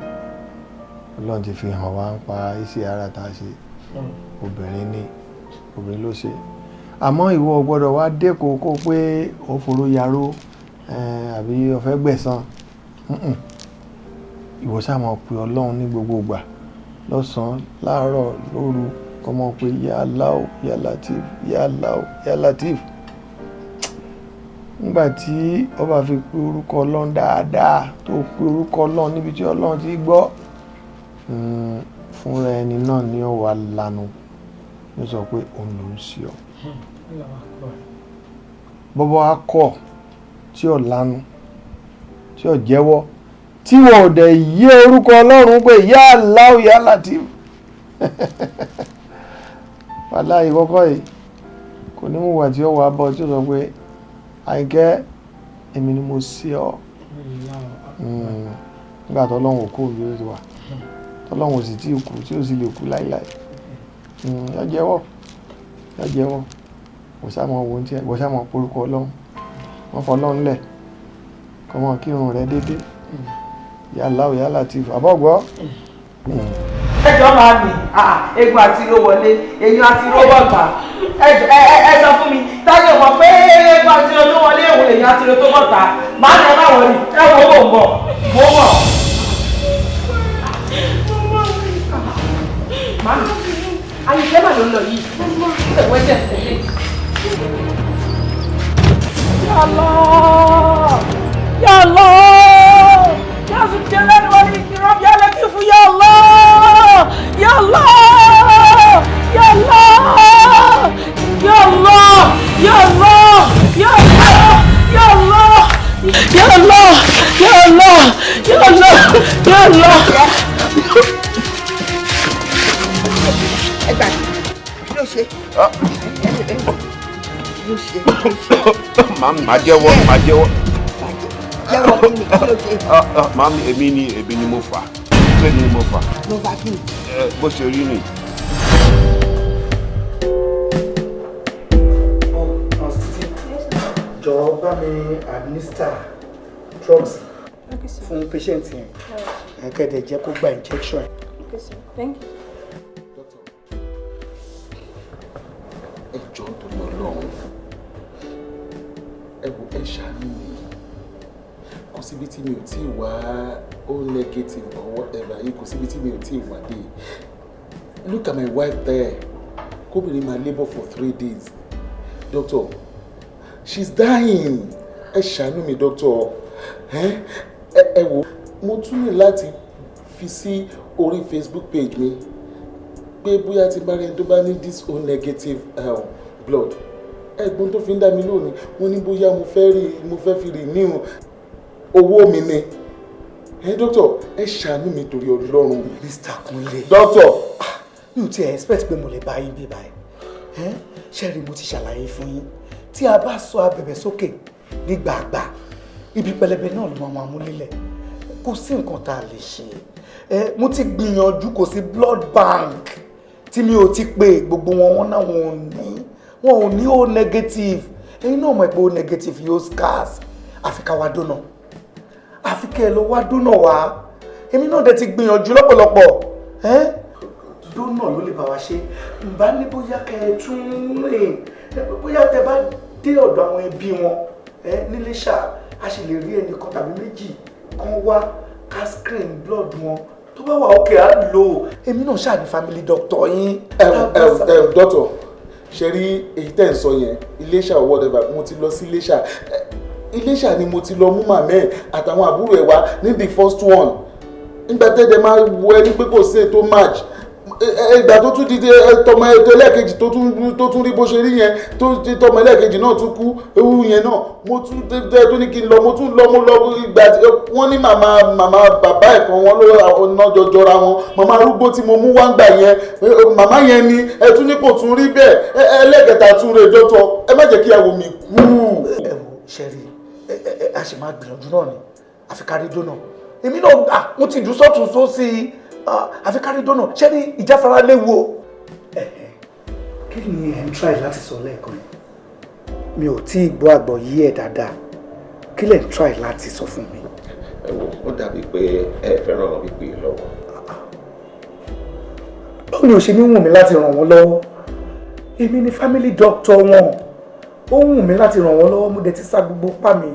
Ọlọ́run ti fi hàn wá ń pa iṣẹ́ ara tá a ṣe obìnrin ló ṣe àmọ́ ìwọ gbọ́dọ̀ wá dẹ́kọ̀ kó pé ó fòrò yàrá àbí ó fẹ́ gbẹ̀san ìwọ ṣáà mọ̀ pé Ọlọ́run ní gbogbo ìgbà lọ́sàn-án láàárọ̀ lóru kọmọ pé ya Allah ya Latif ya Allah ya Latif nígbàtí ó bá fi pé orúkọ Ọlọ́run dáadáa tó pé orúkọ Ọlọ́run níbi tí Ọlọ́run ti gbọ́ fúnra ẹni náà ni ó wà lanu ní sọ pé òun ló ń ṣe ọ bọ́bọ́ akọ tí ó lanu tí ó jẹ́wọ́ tí wọ́n ò dẹ̀ yí orúkọ Ọlọ́run pé ya Allah ya Latif wàláhì kọ́kọ́ yìí kò ní mú wà tí ó wà bọ́ tí ó sọ pé Àyìnkẹ́ èmi ni mo sí ọ nígbà tọ́lọ́run ò kó òbí ó ti wà tọ́lọ́run ò sì tí kú tí ó sì lè kú láíláí yọ jẹ́wọ́ kò sáàmọ̀ owó tí kò sáàmọ̀ porúkọ Ọlọ́run wọ́n fọ Ọlọ́run lẹ̀ kọmọ kírun rẹ̀ dédé ya Allah ya Latif àbọ̀gbọ́ ẹjọ́ máa mì egun àti ló wọlé èyàn àti ló bọ̀gbà ẹ sọ fún mi tájọ mọ̀ pé egun àti ló wọlé èwò èyàn àti ló tó bọ̀gbà máa ń ẹ má wọlé ẹ wọ owó ń bọ̀ mo mọ̀. Màmí Àyìnkẹ́ mà ló ń lọ yìí ẹ̀wọ́ ẹ̀jẹ̀ tẹ̀lé. Ya Allah Ya Allah ya Zuljalal wal Ikram ya Latif ya Allah ya Allah ya Allah ya Allah ya Allah ya Allah ya Allah ya Allah ya Allah ya Allah ya Allah. Ẹgbà kí ló ṣe? Máa jẹ́wọ́. Jẹ́wọ́ kí ni kí ló ṣe? Màámi èmi ni mo fà á ni mo fà. Ló bá kí ni? Bó ṣe rí ni. Jọ̀ọ́ bá mi administer drugs fún patient yẹn kẹ́dẹ̀ jẹ́ kó gba injection. Okay, sir. Thank you. Ẹ jọ̀ọ́ torí Ọlọ́run ẹ wò ẹ ṣàánú mi kò síbi tí mi ò tí ì wá ó negative or whatever yìí kò síbi tí mi ò tí ì wá dé look at my wife there kóbìnrin máa labour for 3 days doctor she's dying ẹ ṣàánú mi doctor ẹ wò mo tún ní láti fi sí orí Facebook page mi pé bóyá ti bá rẹ tó bá ní this O negative blood ẹ̀gbọ́n tó fi ń dá mi lónìí wọ́n ní bóyá mo fẹ́ fi renew owó mi ni doctor ẹ ṣàánú mi torí Ọlọ́run. Mr. Kunle doctor mi ò tiẹ̀ expect pé mo lè bá yín bí báyìí ṣẹ́rí mo ti ṣàlàyé fún yín tí a bá sọ abẹ̀bẹ̀ sókè nígbàgbà ibi pẹlẹbẹ náà ló máa mú lélẹ̀ kò sí nǹkan tá a lè ṣe mo ti gbìyànjú kò sí blood bank tí mi ò ti pè gbogbo wọn náà wọn ò ní O negative ẹ̀yin náà mọ̀ pé O negative yóò scarce àfi ká wá dóná àfi kẹ́ ẹ lọ wá dóná wá èmi náà dẹ̀ ti gbìyànjú lọ́pọ̀lọpọ̀ dóná ló lè bá wa ṣe ǹbá ní bóyá kẹ́ ẹ tún rìn bóyá tẹ bá dé ọ̀dọ̀ àwọn ẹbí wọn nílé ṣá a sì lè rí ẹnìkan tàbí méjì kan wá ká screen blood wọn tó bá wà ókè á lò ó èmi náà ṣáà ní family doctor yín. doctor ṣe rí èyí tẹ́ ń sọ yẹn Iléṣà or whatever mo ti lọ sí Iléṣà ni mo ti lọ mú màmẹ́ àtàwọn àbúrò ẹ̀ wá ní the first one nígbà tẹ́lẹ̀ máa wọ ẹni pé kò sí ètò match ìgbà tó tún di tọmọ ètò ẹlẹ́ẹ̀kejì tó tún rí bó ṣe rí yẹn tó tọmọ ẹlẹ́ẹ̀kejì náà tún kú ewu yẹn náà mo tún tó ní kí n lọ mo lọ ìgbà wọ́n ní màmá bàbá ẹ̀ kan wọ́n ló náà jọra wọn màmá arúgbó tí mo mú wá ń gbà yẹn màmá yẹn ni ẹ tún ní kò tún rí bẹ́ẹ̀ ẹlẹ́ẹ̀kẹta tún rè dọ́tọ̀ ẹ má jẹ́ kí ìyàwó mi kú. ẹ wo ṣẹ́rí a sì máa gbìyànjú náà ni àfi kárí dóná èmi náà mo ti dùn sọ́tún sósì àfi kárí dóná ṣé ní ìjáfara léwu o. kí ni ẹ̀ ń try láti sọ lẹ́ẹ̀kan yìí mi ò tí ì gbọ́ àgbọ̀ yí ẹ̀ dáadáa kí lẹ̀ ń try láti sọ fún mi. ẹ wo ó dàbí pé ẹ fẹ́ràn pípé lọ́wọ́. báwo ni o ṣe ní wù mí láti ràn wọ́n lọ́wọ́ èmi ni family doctor wọn ó wù mí láti ràn wọ́n lọ́wọ́ mo dẹ̀ ti sá gbogbo pa mi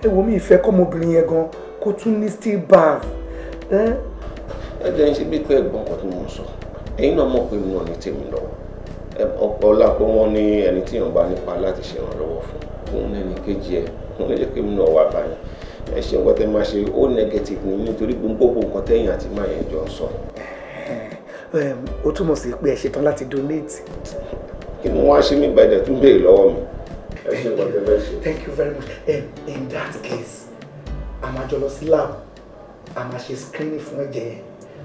ẹ wo mi ìfẹ́ kọ́mọbìnrin yẹn gan kó tún ní still bath. ẹ jẹ́ ń ṣe bí pé ẹ̀gbọ́n kan tí mo ń sọ ẹ̀yin náà mọ̀ pé mi náà ní tèmi lọ́wọ́ ọ̀pọ̀ ọlá pé wọ́n ní ẹni tí èèyàn bá nípa láti ṣèrànlọ́wọ́ fún òun ẹni kejì ẹ̀ wọ́n lè jẹ́ pé mi náà wà báyìí ẹ ṣe nǹkan tẹ́ máa ṣe ó negative ní nítorí gbogbo nǹkan tẹ́yìn àti máa yẹn jọ ń sọ. ó túmọ̀ sí pé ẹ ṣetán láti donate. kí ni wọ́n á ṣe mí gbàdẹ̀ tún béèrè lọ́wọ́ mi. ẹ ṣe nǹkan tẹ́ fẹ́ ṣe. Thank you very much. In that case a máa jọ lọ sí lab a máa ṣe screening fún ẹ̀jẹ̀ yẹn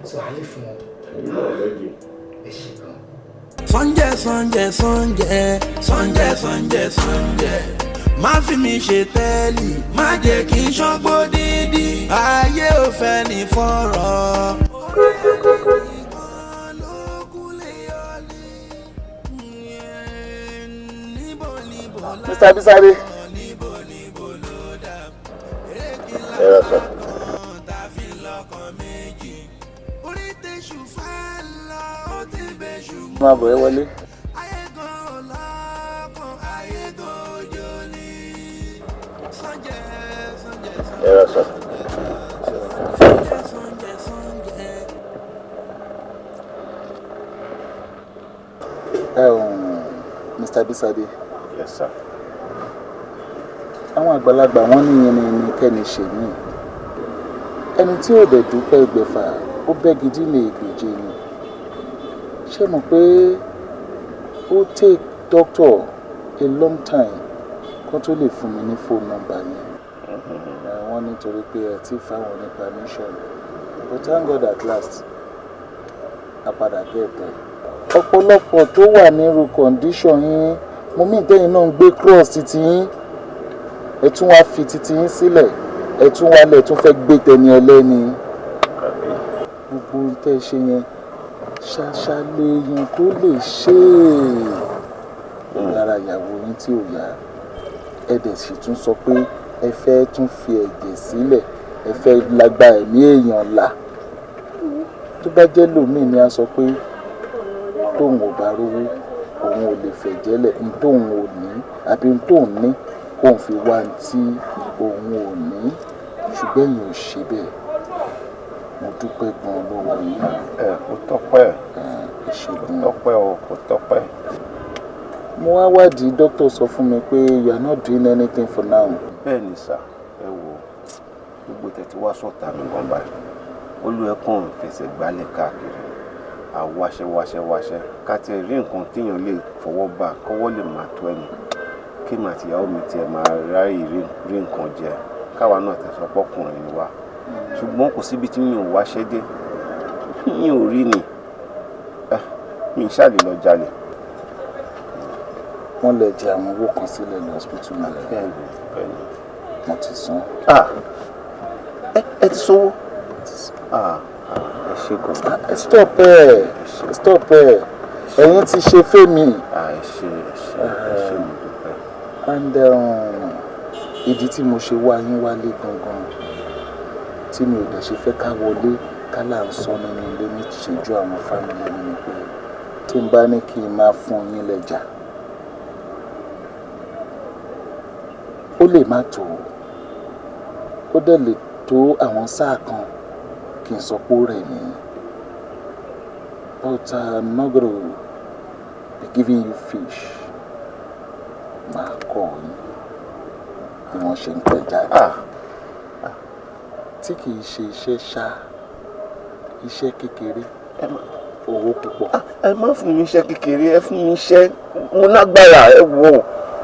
so a lè fún wọn. ẹ ṣe gan. Sànjẹ́ Sànjẹ́ Sànjẹ́ Sànjẹ́ Sànjẹ́ Sànjẹ́ má fi mi ṣe tẹ́lì má jẹ́ kí n ṣọ́gbó dídí ayé ò fẹ́ ní fọ́rọ̀. Mr. Bisade. Yes, sir. Máa bọ̀ ẹ́ wọlé. Yes, sir. Mr. Bisade. Yes, sir. Àwọn àgbàlagbà wọ́n ní yẹn ní kẹ́ni ṣe mí. Ẹni tí ò dẹ̀ dúpẹ́ ẹgbẹ̀fà ó bẹ́ gidi lè gbèjì ni. Ṣé mọ̀ pé ó take doctor a long time kó tó lè fún mi ní phone number yẹn. Wọ́n nítorí pé ẹ ti fáwọn ní permission. But thank God at last a padà gẹ̀ẹ́tẹ̀. Ọ̀pọ̀lọpọ̀ tó wà nírú condition yín mo mí ìtẹ́yìn náà ń gbé cross títí yín ẹ tún wá fi títí yín sílẹ̀ ẹ tún wá lẹ̀ tún fẹ́ gbé tẹni ẹlẹ́ni gbogbo tẹ́ ṣe yẹn ṣàṣà lèèyàn tó lè ṣe é lára ìyàwó yín tí ò yá ẹ dẹ̀ sì tún sọ pé ẹ fẹ́ tún fi ẹ̀jẹ̀ sílẹ̀ ẹ fẹ́ lágbá ẹ̀mí èèyàn là tó bá jẹ́ lòmíì ni a sọ pé tóun ò bá rówó òun ò lè fẹ̀jẹ̀ lẹ̀ ní tóun ò ní àbí ní tóun ní kóun fi wá ní tí òun ò ní ṣùgbọ́n èèyàn ò ṣe bẹ́ẹ̀ mo dúpẹ́ gan-an lọ́wọ́ yín. Kò tọ́pẹ́ ẹ ṣe kò gan-an. tọ́pẹ́ o kò tọ́pẹ́. mo wá wádìí dókítà sọ fún mi pé you are not doing anything for now. bẹ́ẹ̀ ni sà ẹ wo gbogbo tẹ̀tí wá sọ̀tà mi gan báyìí olú ẹ̀kún fẹsẹ̀ gbálẹ̀ káàkiri àwáṣẹ́wáṣẹ́wáṣẹ́ ká tiẹ̀ rí nǹkan téèyàn lè fọwọ́ bá kọ́wọ́ lè máa tó ẹnu kí màá tìyàwó mi tiẹ̀ máa ráyè rí nǹkan jẹ káwa náà tẹ̀sán pọ́kùnrin ni wá ṣùgbọ́n kò síbi tí mi ò wáṣẹ́ dé mi ò rí ni mi ń ṣàlè lọ jalè. wọ́n lè jẹ àwọn owó kan sílẹ̀ ní hospital náà. bẹ́ẹ̀ni bẹ́ẹ̀ni. wọ́n ti san. ẹ ti sanwó. ẹ ṣe gan. stop ẹ ẹ̀yin ti ṣe fẹ́mi. ẹ ṣe mi dúpẹ́. and ìdí tí mo ṣe wá yín wálé gangan tí mi ò dẹ̀ ṣe fẹ́ ká wọlé ká là ń sọ nínú ilé ní ìṣẹ́jú àwọn fámìlì mi ni pé tí n bá ní kí n máa fún yín lẹ́jà lè má tó ó dẹ̀ lè tó àwọn sáà kan kí n sọ pé ó rẹ̀ mí but I'm not gonna be giving you fish máa kọ́ yín bí wọ́n ṣe ń pẹja tí kì í ṣe iṣẹ́ ṣá iṣẹ́ kékeré owó púpọ̀. Ẹ má fún mi iṣẹ́ kékeré, ẹ fún mi iṣẹ́ mo lágbára, ẹ wò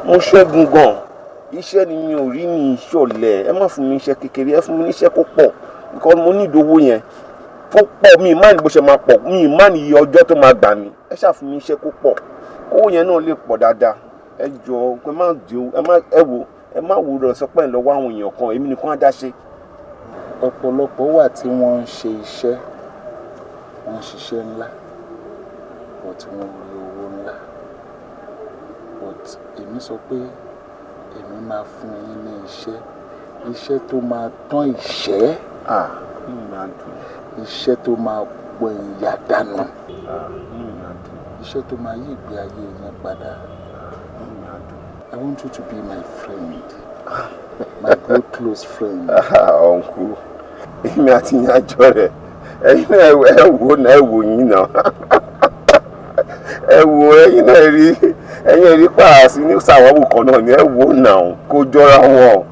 mo ṣẹ́gun gan. Iṣẹ́ ni mi ò rí ní ìṣọ̀lẹ̀, ẹ má fún mi iṣẹ́ kékeré, ẹ fún mi iṣẹ́ kó pọ̀ because mo ní ìdówó yẹn kó pọ̀, mi ì má ní bó ṣe máa pọ̀, mi ì má ní iye ọjọ́ tó máa gbà mí, ẹ ṣáà fún mi iṣẹ́ kó pọ̀ kówó yẹn náà lè pọ̀ dáadáa. Ẹ jọ̀ọ́ ẹ má jẹ́ ẹ má wò rẹ̀ sọ pé ẹ̀ lọ́wọ́ àwọn èèyàn kan, èmi nìkan á dá ṣe. Ọ̀pọ̀lọpọ̀ wà tí wọ́n ń ṣe iṣẹ́ wọ́n ń ṣiṣẹ́ ńlá but wọ́n rí owó ńlá but èmi sọ pé èmi máa fún yín ní iṣẹ́ tó máa tán ìṣẹ́ iṣẹ́ tó máa gbọ́ ìyà dànù iṣẹ́ tó máa yí ìgbé ayé yẹn padà. I want you to be my friend, my good close friend. Uncle, èmi àti yín àjọ rẹ̀, ẹ̀yin náà ẹ wò yín náà. Ẹ wò ẹ̀yin náà rí pààsì ní sàwọ́bù kan náà ni ẹ wò náà kó jọra wọn.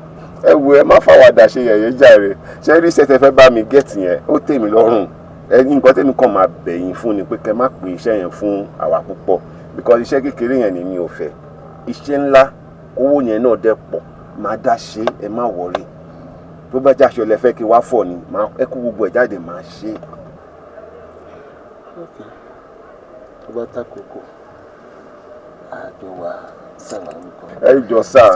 Ẹ wò ẹ má fàwàdà ṣe yẹ̀yẹ́ jàre. Ṣé rí iṣẹ́ tẹ fẹ́ bá mi gẹ̀ẹ́tì yẹn ó tẹ́ mi lọ́rùn. Ẹ̀yin nǹkan tẹ́mi kàn máa bẹ̀ yín fún ni pé kẹ́ má pè iṣẹ́ yẹn fún àwa púpọ̀ because iṣẹ́ kékeré yẹn ni mi ò fẹ́. Iṣẹ́ ńlá owó yẹn náà dẹ̀ pọ̀ máa dá ṣe ẹ má wọrí tó bá jáṣọ lẹ fẹ́ kí wá fọ̀ ni ẹ kó gbogbo ẹ̀ jáde máa ṣe. tó bá takoko àjọ wa sábà ń kọ. ẹ jọ sáà.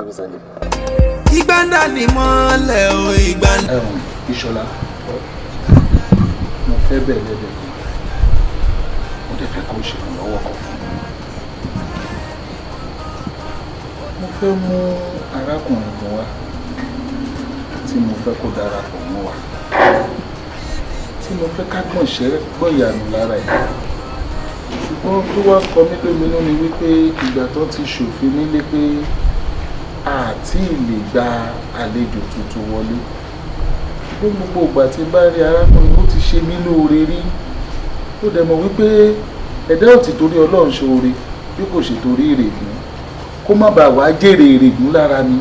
ìgbàdà ni mọ́lẹ̀ o ìgbàdà. Ìṣọ̀lá mo fẹ́ bẹ̀rẹ̀ lẹ́bẹ̀ẹ́ mo dẹ̀ fẹ́ kó ṣe ìrànlọ́wọ́ kan fún mi. mo fẹ́ mú arákùnrin kan wá tí mo fẹ́ kó darapọ̀ mọ́ wa tí mo fẹ́ ká gbọ̀n ìyànú lára ẹ̀ ṣùgbọ́n tó wá kọ mí lóminú ni wípé ìgbà tó ti ṣòfin nílé pé àti lè gba àlejò tuntun wọlé gbogbo ìgbà tí bá rí arákùnrin ó ti ṣe mí lóore rí ó dẹ̀ mọ̀ wípé ẹ̀dá ò ti torí Ọlọ́run ṣoore bí kò ṣe torí ìrègùn kó má bàa wá jèrè ìrègùn lára mi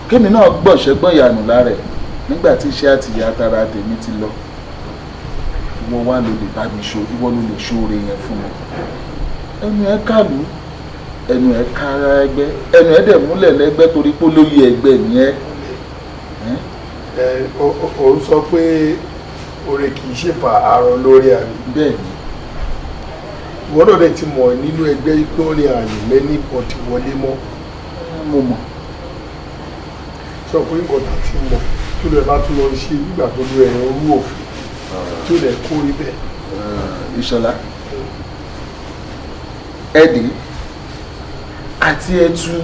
kémi náà gbọ̀ṣẹ́gbọ̀n ìyànú lára ẹ̀ nígbà tí iṣẹ́ àti ìyá tara tèmi ti lọ ìwọ wá ló lè bá mi ṣo ìwọ ló lè ṣoore yẹn fún mi ẹnu ẹ kàlù ẹnu ẹ kára ẹgbẹ́ ẹnu ẹ dẹ̀ múlẹ̀ lẹ́gbẹ́ torí pé olóyè ẹgbẹ́ ni ẹ. òun sọ pé oore kì í ṣèfà àárọ̀ lórí àmì. bẹ́ẹ̀ni. ìwọ náà dẹ̀ ti mọ̀ nínú ẹgbẹ́ pé ó ní àlè lẹ́ní bọ̀dì wọlé mọ́. mo mọ̀. sọ pé nǹkan tá a ti mọ̀ tó lè bá tún lọ ṣe nígbà tó lu ẹ̀rọ orú òfin tó lè kó rí bẹ́ẹ̀. Ìṣọ̀lá ẹ̀dì àti ẹ̀tù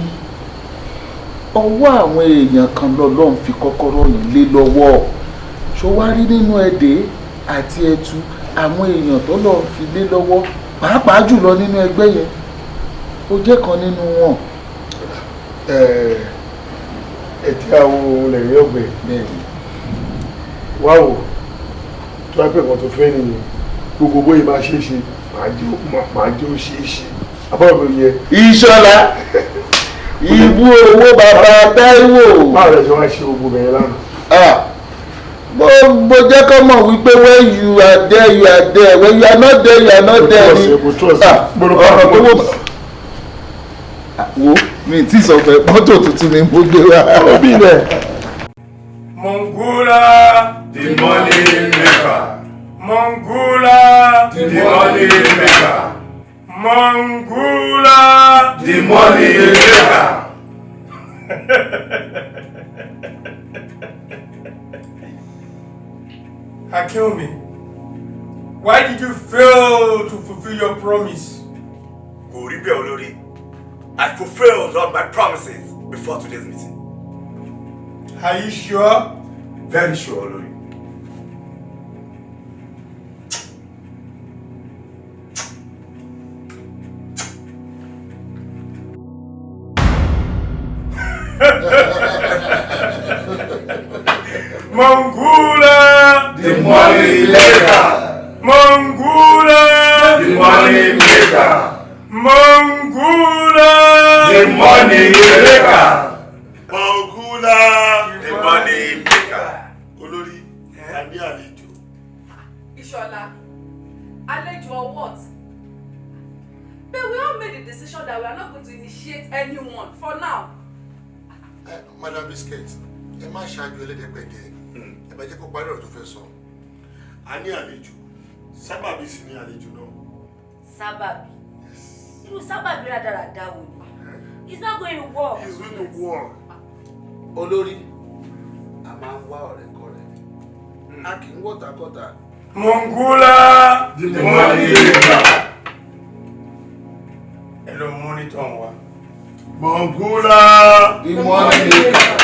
ọwọ́ àwọn èèyàn kan lọ́lọ́run fi kọ́kọ́rọ́ yìí lé lọ́wọ́ ṣó wá rí nínú ẹ̀dẹ̀ àti ẹ̀tù àwọn èèyàn tó lọ́ọ́ fi lé lọ́wọ́ pàápàá jùlọ nínú ẹgbẹ́ yẹn ó jẹ́ kan nínú wọn. ẹtí àwọn ohun lẹ́yìn ọ̀gbẹ́ wá wò tó wá pẹ̀ kan tó fẹ́ nìyẹn gbogbo bóyá máa ṣe é ṣe máa jẹ́ ó ṣe é ṣe àbọ̀rọ̀ mi yẹ. Ìṣọ̀lá ìbú owó bàbá Táíwò. báwo lẹ ṣe wá ṣe gbogbo bẹ̀rẹ̀ lánàá. mo jẹ́ kó mọ̀ wípé when you are there you are there when you are not there you are not there ni. wo mi ti sọ pé mọ́tò tuntun ni mo gbé wá. òbí rẹ̀. Mongula, the money maker. Mongula, the money maker. Mongula, the money maker. Hakilmi, why did you fail to fulfill your promise? Goribe Olori, I fulfilled all my promises before today's meeting. Are you sure? Very sure, Olori. maker. Mongula, the money maker. Mongula, the money maker. Mongula, the money maker. Olórí, a ní àlejò. Ishola, àlejò or what? But we all made the decision that we are not going to initiate anyone for now. Madam Biscuit, ẹ má ṣáájú ẹlẹ́dẹ̀gbẹ̀dẹ̀. Ẹ bá jẹ́ kó parí ọ̀rọ̀ tó fẹ́ sọ. A ní àlejò. Sábàbí sì ni àlejò náà. Sábàbí? Irú sábàbí rádaràda wo ni? It's not going to work. It's going to work. Olórí, a máa ń wá ọ̀rẹ́kọ̀rẹ́. A kì í wọ́takọ́ta. Mongula, the money maker. Hello, monitor wa. Mongula, the money maker.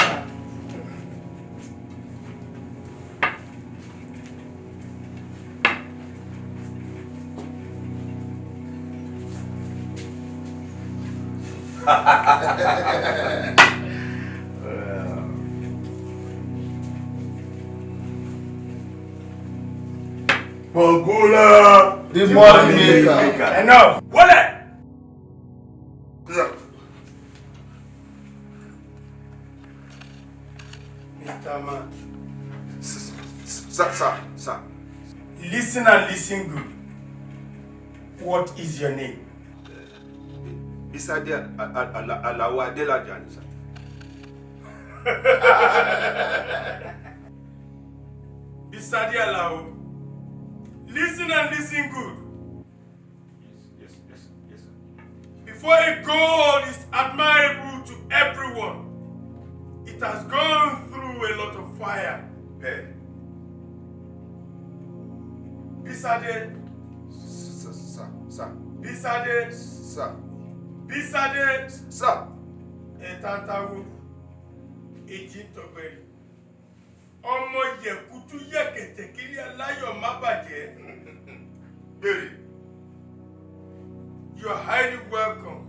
Mongula, the money maker. Enough. Wallet. Mr. Man. Sir. Listen and listen good. What is your name? Bisade Alawo Adelaja ni sir. Bisade Alawo. Listen and listen good. Yes, sir. Before a goal is admirable to everyone, it has gone through a lot of fire. Bisade. Sir. Bisade. Sir. Bisade. Sir. Etantawo. Ejintoberi. Ọmọ yẹ̀kútú yẹ̀kẹ̀tẹ̀ kílí aláyọ̀ má bàjẹ́. Béèrè. You are highly welcome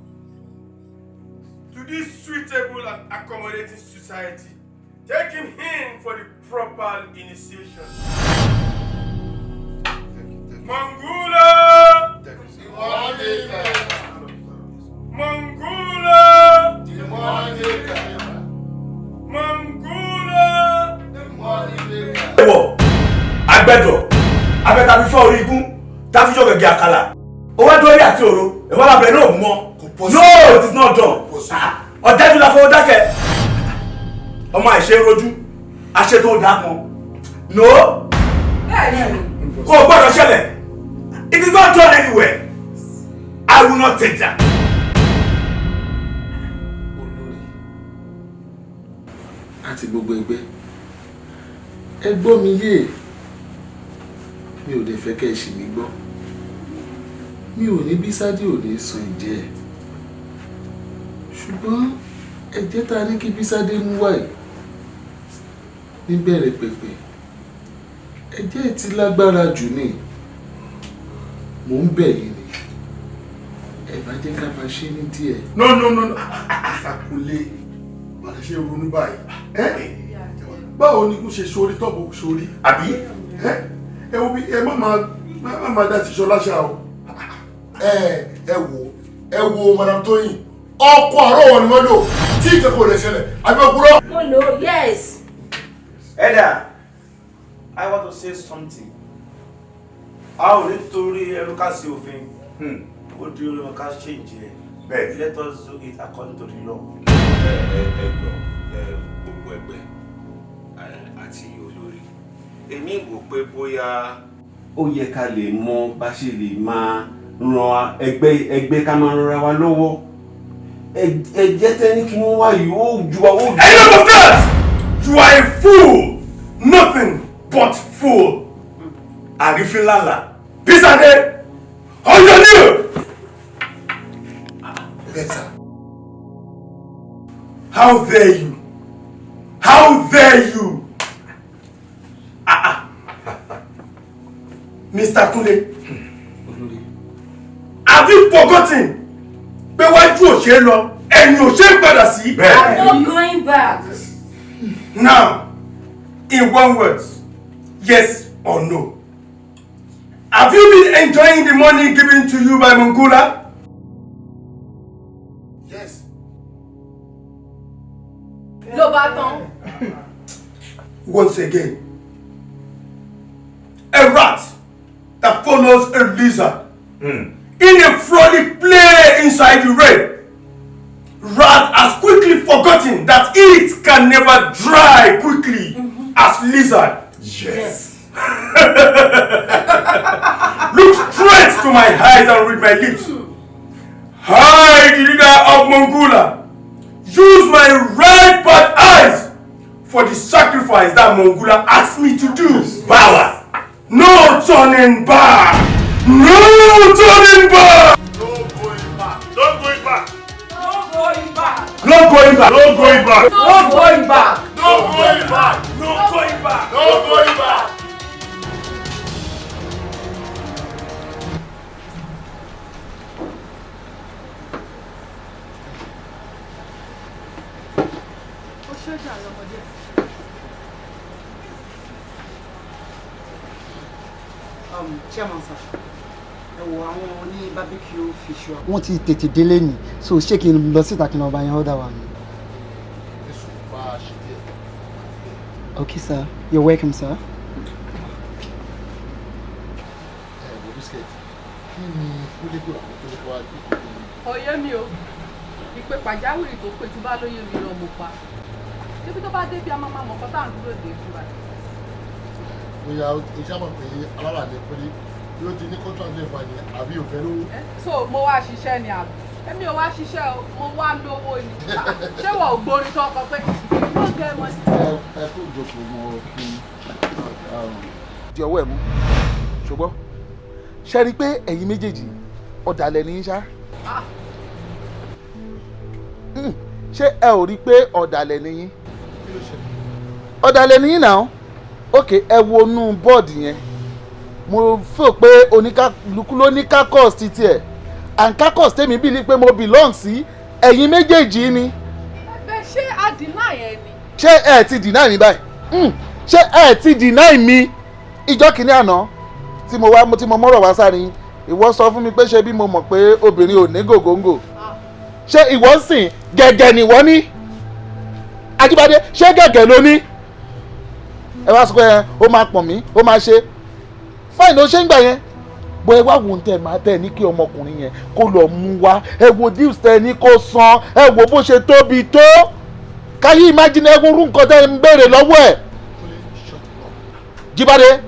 to this suitable and accommodating society. Take him in for the proper initiation. Mongula! Mongula! Mongula! Ẹ̀wọ̀, agbẹ́dọ̀, abẹ́tàbí fọ́ orí igun, táfíjọ́ gẹ̀gẹ̀ àkàlà. Ó wá dórí àti òro, ẹ̀wọ́n lábẹ̀rẹ̀ náà mú mọ́. No, it is not done. Ọ̀dájú la fọwọ́ dákẹ́. Ọmọ àìṣe rojú, àṣẹ tó dá mọ́. No. Kò gbọ́dọ̀ ṣẹlẹ̀. It is not done anywhere. I will not take that. Àti gbogbo ẹgbẹ́ ẹ gbọ́ mi yé mi ò dẹ̀ fẹ́ kẹ́ ẹ ṣì mí gbọ́ mi ò ní Bísádé ò ní san ìjẹ́ ẹ̀ ṣùgbọ́n ẹ̀jẹ̀ ta ní kí Bísádé mú wáyé níbẹ̀rẹ̀ pẹ̀pẹ̀ ẹ̀jẹ̀ ti lágbára jù ní mò ń bẹ̀ yín ni ẹ bá jẹ́ ká máa ṣe ní díẹ̀. No. Àkùlé. Bàtà ṣe ronú báyìí. Báwo ni kò ṣe sórí tọ́bù sórí? Àbí? Ẹ wo bí ẹ má máa dá ti ṣọlá ṣá o. ẹ wo Madam Tóyìn ọkọ̀ àárọ̀ wọn ni wọ́n lò tí ìkẹ́kọ̀ọ́ lè ṣẹlẹ̀ àbí ọkùnrin. Mo lò yes. Ẹ̀dà, I want to say something. A ò nítorí ẹrú ká sí òfin. Ó di olóòwò ká change ẹ̀. Bẹ́ẹ̀ let us do it according to the law. Gbogbo ẹgbẹ́ àti olórí. Èmi wò pé bóyá ó yẹ ká lè mọ bá ṣe lè máa ran ẹgbẹ́ ká máa ranra wa lọ́wọ́. Ẹ̀jẹ̀ tẹ́ni kí wọ́n wá yìí ó ju àwọn. Enough of that! You are a fool! Nothing but fool! Àrífín lálà. Bísádé! On your knee! Better. How dare you? How dare you? Mr. Kunle, have you forgotten? Pé wájú ò ṣe lọ, ẹ̀yìn ò ṣe padà sí. I'm not going back. Now, in one word, yes or no? Have you been enjoying the money given to you by Mongula? Yes. Ló bá tán. Once again, a rat that follows a lizard in a frolic play inside the rain. Rat has quickly forgotten that it can never dry quickly as lizard. Yes. Look straight to my eyes and read my lips. I, the leader of Mongula, use my right bad eyes for the sacrifice that Mongula asked me to do. Power. No turning back. No turning back. No going back. No going back. No going back. No going back. No going back. No going back. No going back. No going back. No going back. Chairman sir, ẹ wo àwọn oní barbecue fish wa. Wọ́n ti tètè délé ni, so ṣé kí n lọ síta kí n lọ bá yẹn order wa ni? Okay sir, you're welcome sir. Oyè mi o, ìpè pàjáwìrì tó pé tí bá lóye mi lọ mo pa. Débi tó bá dé bí a máa mọ̀ kọ́ tá à ń dúró dé fún wa. Bóyá iṣẹ́ mọ̀ pé alára ní pé yóò ti ní contract lè fa ni àbí òfẹ́ lówó. So mo wá ṣiṣẹ́ ni àbí? Èmi ò wá ṣiṣẹ́ o, mo wá lówó ni. Ṣé wọ́n ò gbórin tó ọkọ pé kò gẹ́ mọ́ sí? Ẹ kó ìjókòó mọ kí di ọwọ́ ẹ̀ mú ṣùgbọ́n ṣe rí i pé ẹ̀yin méjèèjì ọ̀dàlẹ̀ ní í ṣá ṣé ẹ ò rí i pé ọ̀dàlẹ̀ ní yín ọ̀dàlẹ̀ ní yín náà ok ẹ wo inú bọ́ọ̀dù yẹn mo feel pé oníkálukú ló ní kakọ́s títí ẹ̀ and kakọ́s tèmi bìlí pé mo belong sí ẹ̀yin méjèèjì ni. Ẹgbẹ́ ṣé a deny ẹ ni? ṣé ẹ ti deny mi báyìí ṣé ẹ ti deny mi ìjọ́ kìíní àná tí mo mọ́rọ̀ wá sáré ìwọ sọ fún mi pé ṣé bí mo mọ̀ pé obìnrin ò ní gògóńgò ṣé ìwọ ń sìn gẹ̀gẹ̀ nìwọ ní Ajíbádé ṣé gẹ̀gẹ̀ ló ní ẹ wá sọ pé ó máa pọ̀n mí ó máa ṣe fáìn ló ṣe ń gbà yẹn bó ẹ wá wo ń tẹ máa tẹ ní kí ọmọkùnrin yẹn kó lọ mú wá ẹ wo deals tẹ ní kó san ẹ wo bó ṣe tóbi tó káyé imagine ẹ wo orú nǹkan tẹ ń béèrè lọ́wọ́ ẹ̀ Jíbádé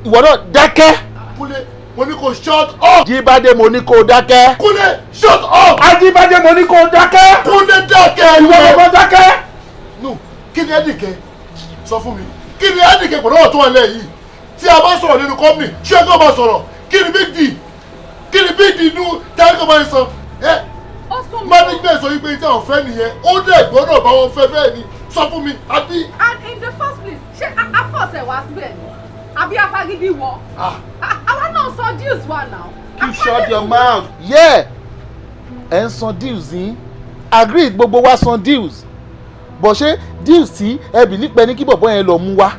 ìwọ náà dákẹ́. Kúnlé mo ní kó shut up. Jíbádé mo ní kó dákẹ́. Kúnlé shut up. Ajíbádé mo ní kó dákẹ́. Kúnlé dákẹ́. ìwọ ló kó dákẹ́. no kí ni ẹnìkẹ́ sọ fún mi kí ni ẹnìkẹ́ pẹ̀lú ọ̀rọ̀ tó wà lẹ́yìn tí a bá sọ̀rọ̀ nínú company ṣé ẹ kó máa sọ̀rọ̀ kí ni big deal kí ni big deal nínú tẹ́lẹ̀ kó máa sọ ẹ management sọ wípé ìtẹ́ ọ̀fẹ́ nìyẹn ó dẹ̀ gbọ́dọ̀ bá wọn fẹ́ bẹ́ẹ̀ ni sọ fún mi àbí. And in the first place ṣé afọ́sẹ̀ wá síbẹ̀ ni àbí afagídí wọ. àwa náà sọ deals wa now. You shut your mouth. Yeah ẹ ń san deals yín agreed gbogbo wa san deals bọ̀ ṣé deals tí ẹbí nípẹ́ ní kí bọ̀bọ̀ yẹn lọ mú wá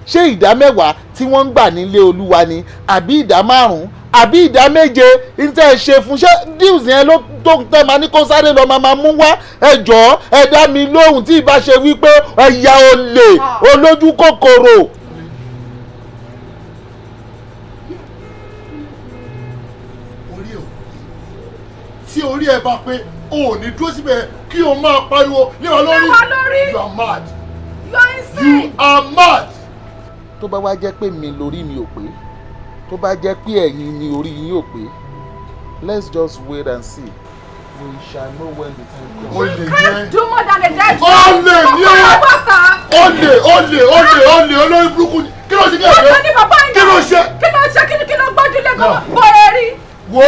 ṣé ìdá mẹ́wàá tí wọ́n ń gbà nílé olúwa ni àbí ìdá márùn-ún àbí ìdá méje ní tẹ́ ẹ ṣe fún ṣé deals yẹn ló tó tẹ́ máa ní kó sáré lọ máa mú wá ẹ jọ̀ọ́ ẹ dá mi lóhùn tí ìbá ṣe wípé ẹ̀yà olè olójú kòkòrò. tí orí ẹ bá pé o ò ní dúró síbẹ̀ kí o máa pariwo ní wa lórí you are mad you are mad. tó bá wá jẹ́ pé mi lórí mi ò pé tó bá jẹ́ pé ẹ̀yin ni orí yín ò pé let's just wait and see we shall know when the time comes. olè can't do more than a dead olè ni olè olórí burúkú ni kí ló ṣe kí ló ṣe kí ló ṣe kí ló gbọ́jú lẹ́kọ̀ọ́ bọ́ ẹ rí. wo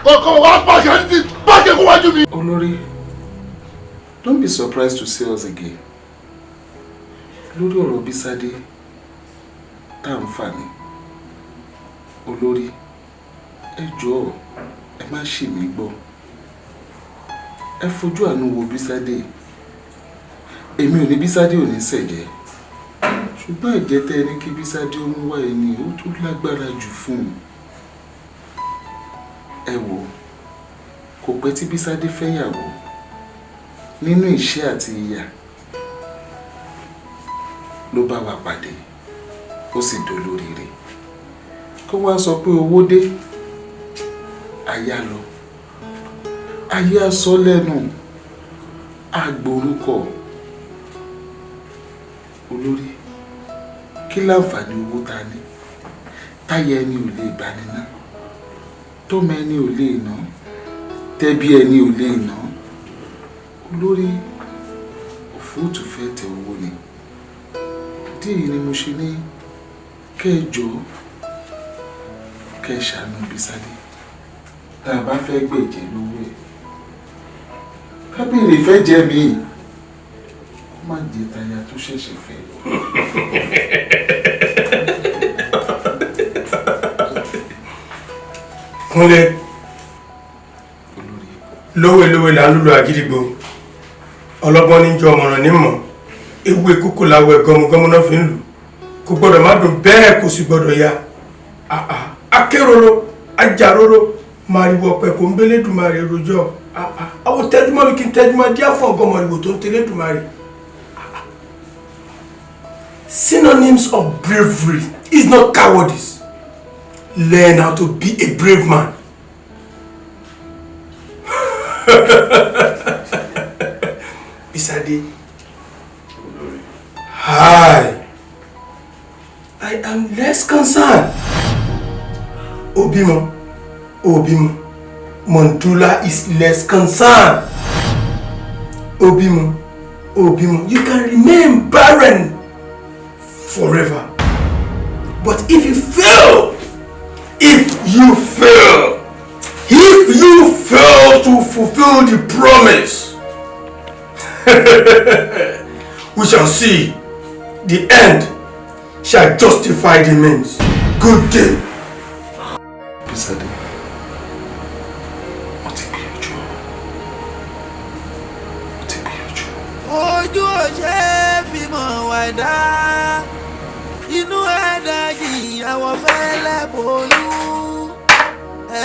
kọ̀ọ̀kan wàá pàṣẹ ní ti pàṣẹ kó wájú mi. Olórí, don't be surprised to see us again. Lórí ọ̀rọ̀ Bísádé tá à ń fà ní. Olórí, ẹ jọ̀ọ́ ẹ má ṣì mí gbọ́. Ẹ fojú àánú wo Bísádé. Èmi ò ní Bísádé ò ní ṣẹ̀jẹ̀. Ṣùgbọ́n ẹ̀jẹ̀ tẹ́ ẹ ní kí Bísádé ó mú wá ẹni ó tó lágbára jù fún un. ẹ wò kò pẹ́ tí Bísádé fẹ́yàwó nínú ìṣẹ́ àti ìyà ló bá wa pàdé ó sì dolóríire kó wá sọ pé owó dé aya lọ ayé aṣọ lẹ́nu àgbòrúkọ olórí kí láǹfààní owó ta ní táyà ẹni ò lè bá ní ná tọ́mọ ẹni ò lè ná tẹ́bí ẹni ò lè ná olórí òfúùtù fẹ́ tẹ owó ni díẹ̀ ni mo ṣe ní kẹjọ kẹṣàánú Bísádé tá a bá fẹ́ gbẹ̀jẹ̀ lówó ẹ̀ kábìrì fẹ́ jẹ́ mi kó má jẹ táyà tó ṣẹ̀ṣẹ̀ fẹ́. Kúnlé lówelówe là ń lùlù àgídìgbò ọlọ́gbọ́n ní jọ ọmọràn nímọ̀ ewu ìkókò láwẹ̀ gọmugọmu náà fi ń lù kò gbọ́dọ̀ má dùn bẹ́ẹ̀ kò sì gbọ́dọ̀ ya akéròrò ajáròrò màrìwò ọ̀pẹ̀ kò ń bẹ́lẹ̀ dùmarè rojọ́ àwọn tẹ́júmọ́ mi kí n tẹ́júmọ́ díẹ̀ fún ọgọ́ màrìwò tó ń tẹ́lẹ̀ dùmarè. Synonyms of bravery is not cowardice. Learn how to be a brave man. Bísádé, I am less concerned. Obimo, Mondula is less concerned. Obimo, you can remain barren forever. But if you fail to fulfill the promise, we shall see. The end shall justify the means. Good day. Bísádé, mo ti gbìyànjú. Ojú ọ̀ṣẹ́ fi mọ̀ wàdá, inú ẹ̀dá ìyàwó fẹ́lẹ́ bolú.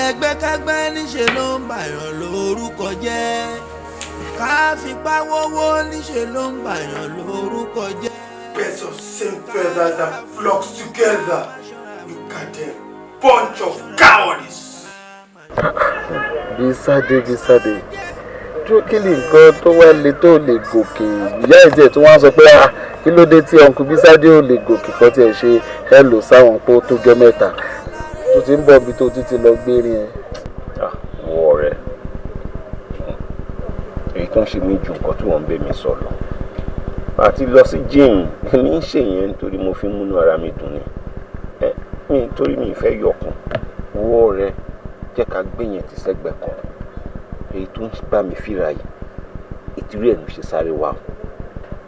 Ẹgbẹ́kẹ́gbẹ́ níṣe ló ń bàyàn lórúkọ jẹ́. Ká fipá wọ́wọ́ níṣe ló ń bàyàn lórúkọ jẹ́. Birds of same feather that flocks together. You goddamn bunch of cowardice. Bísádé dúró kí ni nǹkan tó wá le tó lè gòkè ìyá ìjẹ́ tí wọ́n sọ pé kí ló dé tí ọkùn Bísádé ò lè gòkè kan tí ẹ ṣe ẹ lò sáwọn pé ó tó jọ mẹ́ta tó ti ń bọ̀ bí tó ti lọ gbé rí ẹ. wọ ọ̀rẹ́ èyí tó ń ṣe mí ju nǹkan tí wọ́n ń bẹ mi sọ lọ àti lọ sí gym mi ń ṣe yẹn nítorí mo fi ń múnú ara mi dùn ni nítorí mi ìfẹ́ yọkùn wọ ọ̀rẹ́ jẹ́ ká gbé yẹn ti sẹ́gbẹ̀ kan èyí tó ń bá mi fíra yìí ìtìrí ẹ̀ ló ṣe sáré wá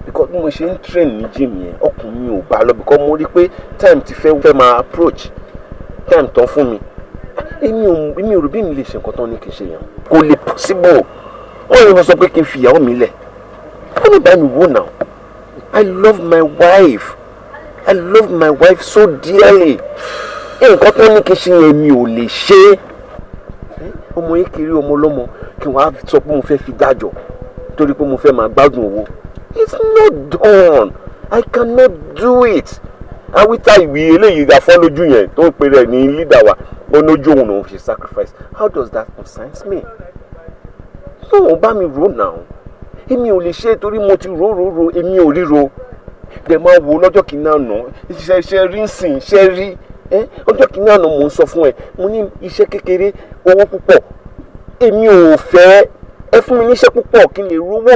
because bí mo ṣe ń train ní gym yẹn ọkùnrin mi ò bá lọ because mo rí pé time ti fẹ́ máa approach time tán fún mi èmi ò rò bí mi lè ṣe nǹkan tán ní kí n ṣe yẹn kò lè possible wọ́n yẹn lọ sọ pé kí n fi ìyàwó mi lẹ̀ wọ́n ní bá mi wò náà I love my wife so dearly nǹkan tán ní kí n ṣe yẹn mi ò lè ṣe ọmọ yìí kiri ọmọ ọlọ́mọ kí wọ́n á sọ pé mo fẹ́ fi dájọ́ torí pé mo fẹ́ máa gbádùn owó it's not done I cannot do it awita ìwé eléyìí afọ́ lójú yẹn tó ń pè rẹ̀ ní leader wa lójú òun náà ṣe sacrifice how does that concern me no bá mi rò náà èmi ò lè ṣe torí mo ti rò èmi ò ríro dẹ̀ máa wo lọ́jọ́ kìíní àná ṣe rí sìn ṣe rí ọjọ́ kìíní àná mò ń sọ fún ẹ mo ní iṣẹ́ kékeré owó púpọ̀ èmi ò fẹ́ ẹ fún mi níṣẹ́ púpọ̀ kí n lè rówó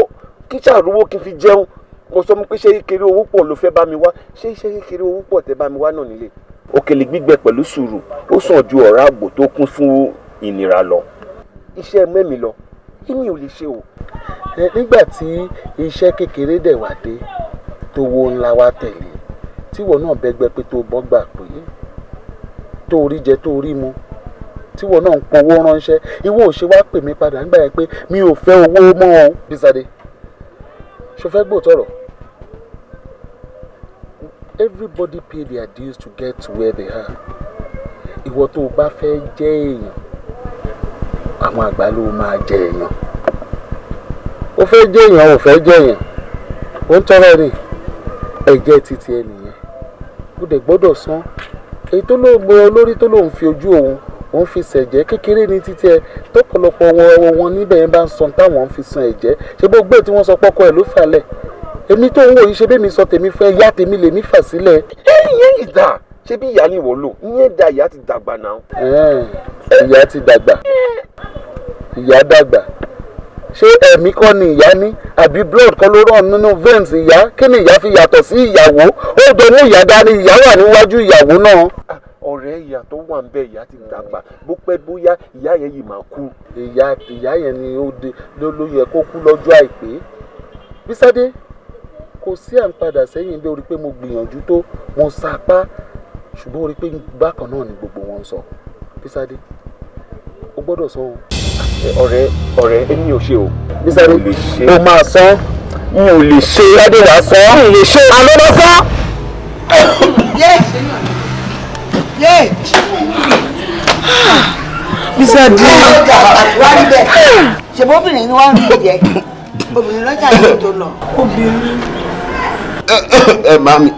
kí n ṣàrówó kí n fi jẹun mo sọ pé iṣẹ́ kékeré owó pọ̀ ló fẹ́ bá mi wá ṣé iṣẹ́ kékeré owó pọ̀ tẹ́ bá mi wá náà nílé òkèlè gbígbẹ pẹ̀lú sùúrù ó sàn ju ọ̀rá àgbò tó kún fún ìnira lọ iṣẹ́ mẹ́mi lọ èmi ò lè ṣe o. nígbà tí iṣẹ́ kékeré dẹ̀ wá dé tó wo ńlá wá tẹ̀lé tíwọ náà bẹ́gbẹ́ pé tó bọ́ gbà pé tó rí jẹ tó rí mu tíwọ náà ń powó ránṣẹ́ ìwọ ò ṣe wá pè mí padà nígbà yẹn pé mi ò fẹ́ owó mọ́ ọ. Bísádé ṣo fẹ́ gbòòtọ̀rọ̀ everybody pay their dues to get to where they are ìwọ tó o bá fẹ́ jẹ́ èèyàn àwọn àgbà ló máa jẹ èèyàn ó fẹ́ jẹ èèyàn ò fẹ́ jẹ èèyàn ó ń tọrọ ni ẹ̀jẹ̀ títí ẹ nìyẹn ó dẹ̀ gbọ́dọ̀ san èyí tó lóun mọ olórí tó lóun fi ojú òun fi ṣẹ̀jẹ̀ kékeré ní títí ẹ tọ́pọ̀lọpọ̀ wọn níbẹ̀ yẹn bá ń san táwọn fi san ẹ̀jẹ̀ ṣé gbogbo tí wọ́n sọ pọ́kọ ẹ̀ ló falẹ̀ èmi tó ń wò yìí ṣe bẹ́ẹ̀ mi sọ tèmi fẹ́ ìyá tèmi lèmi fà sílẹ̀. ìyẹn ìdá ṣé bí ìyá ni ìwọ lò ìyẹn da ìyá ti dàgbà náà. ìyá ti dàgbà ìyá dàgbà ṣé ẹ̀mí kọ́ ni ìyá ní àbí blood kọ́ ló ràn nínú veins ìyá kí ni ìyá fi yàtọ̀ sí ìyàwó ó jọ ní ìyá dání ìyá wà níwájú ìyàwó náà. ọ̀rẹ́ ìyá tó wà ń bẹ ìyá ti dàgbà bó pẹ́ bóyá ìyá yẹn yìí máa kú. ìyá yẹn ni ló yẹ kó kú lọ́jọ́ àìpé. Bísádé kò sí à ń padà sẹ́yìn bí o rí pé mo gbìyànjú tó mo sapá ṣùgbọ́n o rí pé bákan náà ni gbogbo wọn ń sọ. Bísádé o gbọ́dọ̀ sọ o. ọ̀rẹ́ èmi ò ṣe o. Bísádé o máa sọ n ò lè ṣe ládé wàá sọ n ò lè ṣe àlọ́lọ́ sọ. Bísádé wá níbẹ̀ ṣe bóbìnrin ni wọ́n ń rí jẹ́ obìnrin lọ́jà yìí tó lọ. obìnrin. ẹ máa mi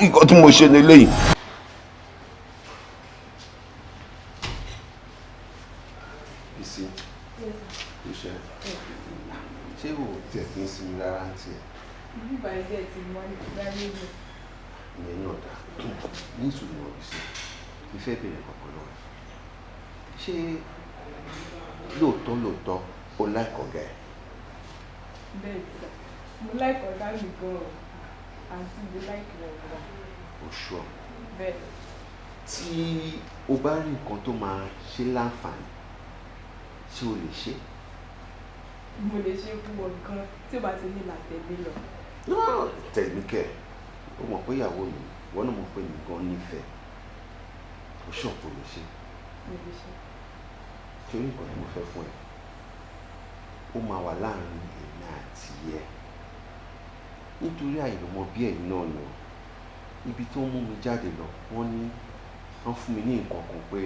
nǹkan tí mo ṣe ní eléyìí. ṣé o tiẹ̀ kí n sinmi rárá ń tiẹ̀. ìyẹn náà dá ní ìṣòro ìṣe ìfẹ́ bẹ̀rẹ̀ kankan náà ṣé lóòótọ́ o láìkọ̀ gẹ̀. bẹ́ẹ̀ tí mo láìkọ̀ ọ̀gá mi gan-an àti mo láìkọ̀ ọ̀gá. o ṣọ́ bẹ́ẹ̀. tí o bá rí nǹkan tó máa ṣe láǹfààní ṣé o lè ṣe. mo lè ṣe fún wọn gan tí o bá ti ní làtẹ̀mí lọ. tẹ̀mí kẹ̀ o mọ̀ pé ìyàwó mi wọ́n náà mọ̀ pé mi gan nífẹ̀ẹ́ o ṣọ́ tó lè ṣe. mo lè ṣe. ṣé o ní nǹkan tí mo fẹ́ fún ẹ ó máa wà láàrin èmi àti ẹ nítorí àìlọ́mọ bí ẹ̀yin náà lọ ibi tó ń mú mi jáde lọ wọ́n ní wọ́n fún mi ní nǹkan kan pé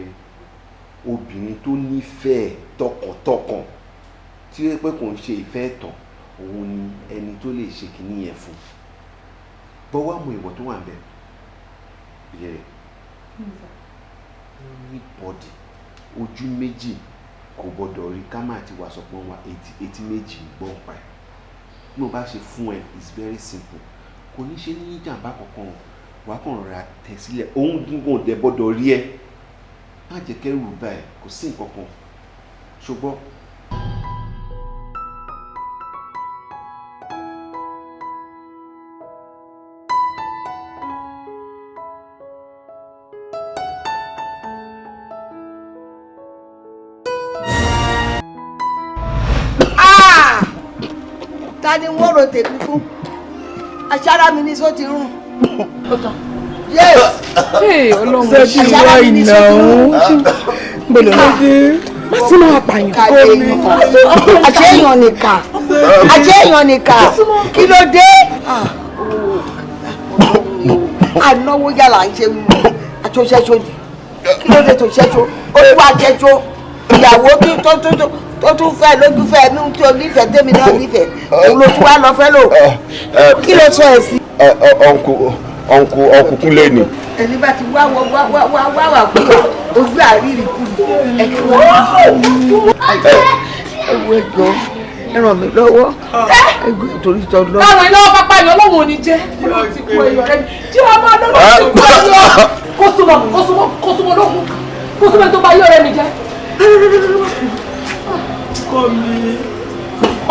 obìnrin tó nífẹ̀ẹ́ tọkàntọkàn tí ó yẹ pé kò ń ṣe ìfẹ́ ẹ̀tàn òun ni ẹni tó lè ṣe kìíní yẹn fún bọ́wọ́ àmọ́ ìwọ tó wà ń bẹ̀ yẹ ní bọ́dì ojú méjì kò gbọdọ̀ rí ká máa ti wà sọpọ̀ wa etí méjì gbọ́n pa ẹ̀ bí mo bá ṣe fún ẹ it's very simple kò ní ṣe ní jàǹbá kankan wàá kàn rọra tẹ̀ sílẹ̀ òun gúngùn dẹ̀ gbọdọ̀ rí ẹ má jẹ́ kẹ́rù bá ẹ kò sí nǹkan kan ṣùgbọ́n. ta ni wọ́n rò tèmi fún aṣáára mi ní sọ ti rún. ọlọ́run ṣe bí wá ìnà òun gbọ́dọ̀ lóde má sí máa pààyàn kó mi. àjẹyàn nìkan àjẹyàn nìkan kí ló dé. ànáwó yàrá ń ṣe àtúnṣẹ́ṣọ́ ni kí ló dé tó ṣẹ́ṣọ́ ojú àjẹṣọ́ ìyàwó tó tún fẹ́ lójú fẹ́ mi tí o nífẹ̀ẹ́ tèmi náà nífẹ̀ẹ́ òun ló tún wá lọ fẹ́ lò kí ló sọ ẹ̀ sí. ọ̀nkù kúnlẹ̀ ni. ẹni bá ti wá wà pé ojú àrírí kù ẹ kí wọ́n ẹwọ ẹjọ́ ẹ ràn mí lọ́wọ́ ẹgbẹ́ ìtòrí tọ́ lọ. káwọn iná pápá yọ lọ́wọ́ ò ní jẹ́ olóòtú ti kú ẹyọ rẹ tí wọ́n máa lọ́wọ́ ti kú ẹyọ kó súnmọ́ lókun kó súnmọ́ tó bá yọ rẹ mi jẹ́. kọ́ mi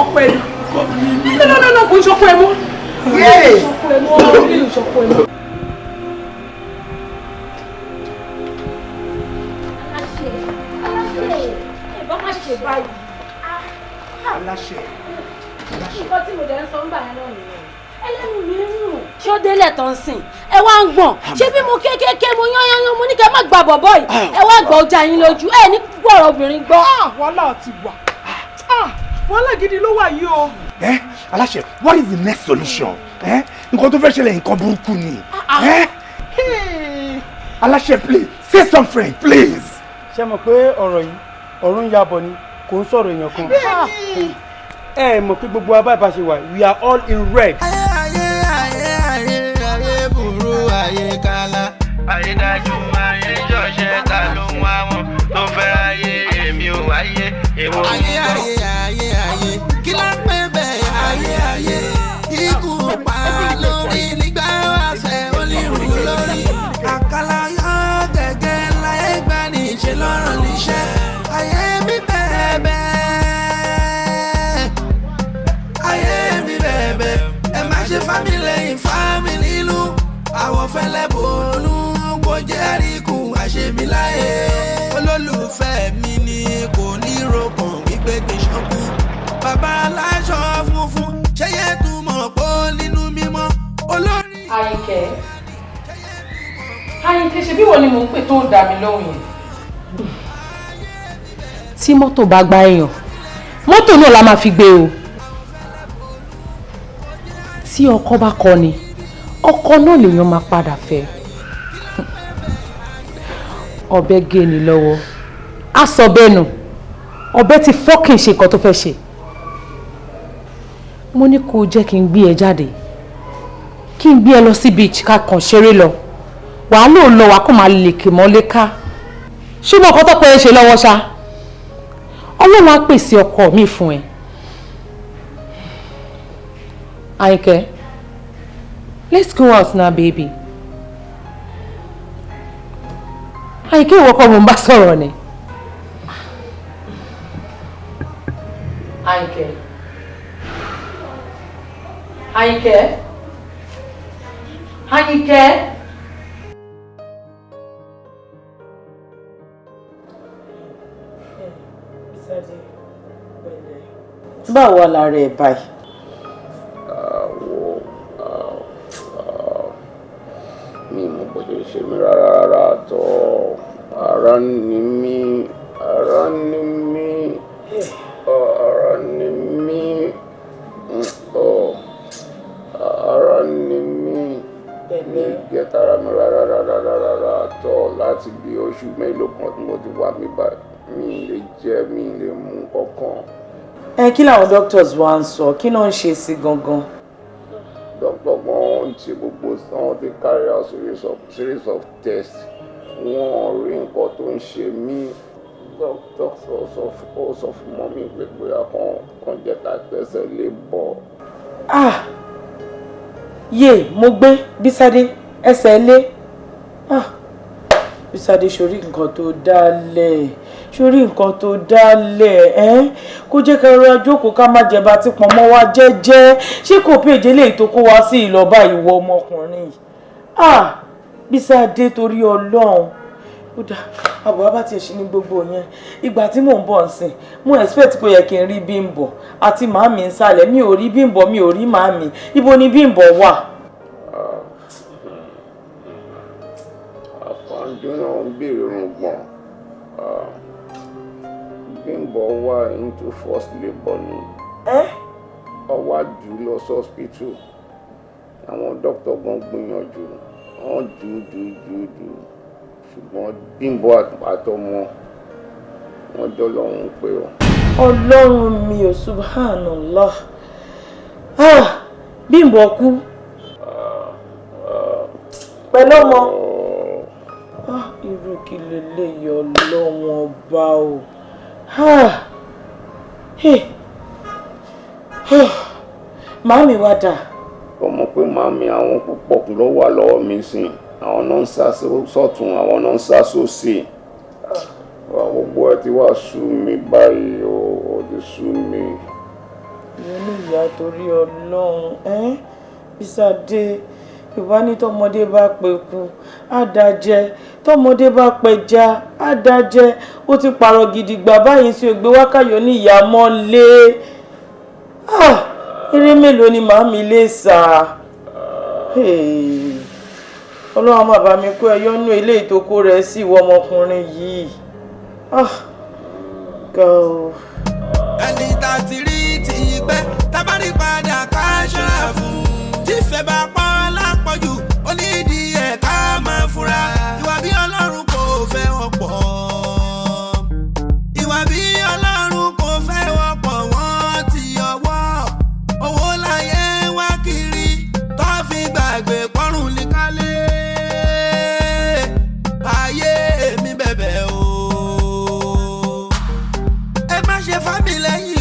ọ̀pọ̀ ẹ̀ kọ́ mi. lọ́nà kò ń ṣọkọ ẹ mọ́. yéè ṣọkọ ẹ mọ́ kí n ṣọkọ ẹ mọ́. aláṣẹ. nǹkan tí mo dẹ̀ ń sọ ń bà yẹn náà nìyẹn ẹlẹ́nu mi ń rùn. ṣé ó délẹ̀ tó ń sìn ẹ wá ń gbọ̀n ṣé bí mo kékeré mo yán mo ní kẹ́ má gba bọ̀bọ̀ yìí ẹ wá gbọ́ ọjà yín lójú ẹ ní gbọ́rọ̀ obìnrin gbọ́. wàhálà ti wà wàhálà gidi ló wà yìí o. aláṣẹ what is the next solution nǹkan tó fẹ́ ṣẹlẹ̀ nǹkan burúkú ni aláṣẹ please say something please. ṣé mọ̀ pé ọ̀rọ̀ yìí ọ̀rọ̀ ń yabọ̀ ni kò ń sọ̀rọ̀ èèyàn kan. ẹ mọ̀ pé gbogbo abáyé ṣe wà we are all in red. ayé burú ayé kálá ayé dájú ayé jọ̀ṣẹ́ ta ló ń wá wọn tó fẹ́ ayé èmi ò wáyé èwo ń bọ̀. ayé kí ló ń pè bẹ́ẹ̀ ayé ikú pa lórí nígbà wàṣẹ onírú lórí àkàlà yọ gẹ́gẹ́ láyé gbà ní ṣe lọ́rọ̀ níṣẹ́ ayé mi bẹ̀ẹ̀bẹ̀ ayé mi bẹ̀ẹ̀bẹ̀ ẹ má ṣe fámìlì ìlú àwọn fẹ́lẹ́ bòónú kò jẹ́ àríkù àṣemí láyé olólùfẹ́ mi ni kò ní rokàn wípé kì í ṣọ́kù bàbá aláṣọ funfun ṣẹ́yẹ́ túmọ̀ pọ̀ nínú mímọ́ olórí. Àyìnkẹ́ ṣe bí wọ́n ni mò ń pè tó ń dà mí lóhùn yẹn. Tí mọ́tò bá gbá èèyàn mọ́tò náà la máa fi gbé o. Tí ọkọ bá kọ ni ọkọ náà lèèyàn máa padà fẹ́. Ọ̀bẹ gé ni lọ́wọ́ á sọ bẹ́ẹ̀ nù ọ̀bẹ ti fọ́kìn ṣe nǹkan tó fẹ́ ṣe. Mo ní kó jẹ́ kí n gbé ẹ jáde kí n gbé ẹ lọ sí beach ká kàn ṣeré lọ wàá lò lọ wàá kó máa lèkè mọ́lé ká ṣùgbọ́n ọkọ tó pé ẹ ṣe lọ́wọ́ ṣá Ọlọ́run á pèsè ọkọ mi fún ẹ. Àyìnkẹ́, let's go out now baby. Àyìnkẹ́ ìwọ kọ́ mo ń bá sọ̀rọ̀ ni. Àyìnkẹ́. Àyìnkẹ́. Àyìnkẹ́. Báwo wà lára ẹ̀ báyìí? Mi mọ̀ bó ṣe ṣe mí rárá tó ara ni mí ara ni mí ara ni mí ara ni mí mi gẹ́tara mi rárá tó láti bí oṣù mélòó kan tí mo ti wà mí báyìí mi lè jẹ mi lè mú kankan. Kí làwọn doctors wá ń sọ kí náà ń ṣe sí gangan? Doctor wọn ti gbogbo wọn ti carry out series of tests wọn rí nǹkan tó ń ṣe mí doctor sọ fún mọ́mí pé bóyá kan jẹ́ ká tẹ̀sẹ̀ lè bọ̀. Mo gbé Bísádé ẹsẹ̀ lé Bísádé sórí nǹkan tó dálẹ̀ kó jẹ́ ká rọra jókòó ká má jẹba tí pọ̀ mọ́ wa jẹ́jẹ́ ṣé kò péje lè tó kó wá sí ìlọ́ba ìwọ ọmọkùnrin Bísádé torí Ọlọ́run ó dá àbọ̀ bá tiẹ̀ ṣe ní gbogbo yẹn ìgbà tí mò ń bọ̀ nsìn mo expect pé ó yẹ kí n rí Bímbọ́ àti màámi ń sálẹ̀ mi ò rí Bímbọ́ mi ò rí màámi ibo ni Bímbọ́ wà. àfàǹjú náà ń béèrè orúngbọ̀n Bímbọ́ wà into first labour ni ọwọ́ jù lọ sí hospital àwọn dókítà gan gbìyànjú wọ́n jù ṣùgbọ́n Bímbọ́ àtọmọ wọn jọ lọ́hùn pé o. Ọlọ́run mi ò subhanallah Bímbọ́ kú pẹ̀lú ọmọ irú kí leléyìí Ọlọ́run ọba o. Màámi wá dà. ọmọ pé màámi àwọn púpọ̀ ló wà lọ́wọ́ mi sìn àwọn náà ń sá sọ́tún àwọn náà ń sá sósì gbogbo ẹ ti wá sú mi báyìí ó ti sú mi. ìyẹn ní ìyá torí Ọlọ́run Bísádé Yorùbá ní tọmọdé bá pẹ̀kú àdájẹ tọmọdé bá pẹja àdájẹ ó ti pààrọ̀ gidigba báyìí sí ògbé wákàyọ ní ìyá mọ́lé eré mélòó ni màámi lè sà Ọlọ́run má bá mi kó ẹyọ́nú ilé ìtókó rẹ̀ sí ìwọ ọmọkùnrin yìí ẹni tá a ti rí ti pẹ́ tábàrí padà ká ṣọ́ra fún tífẹ́ bá pọ́n lápọ̀jù ó ní ìdí ẹ̀ ká máa fura ìwà bí Ọlọ́run kò fẹ́ wọn pọ̀ mi lẹ́yìn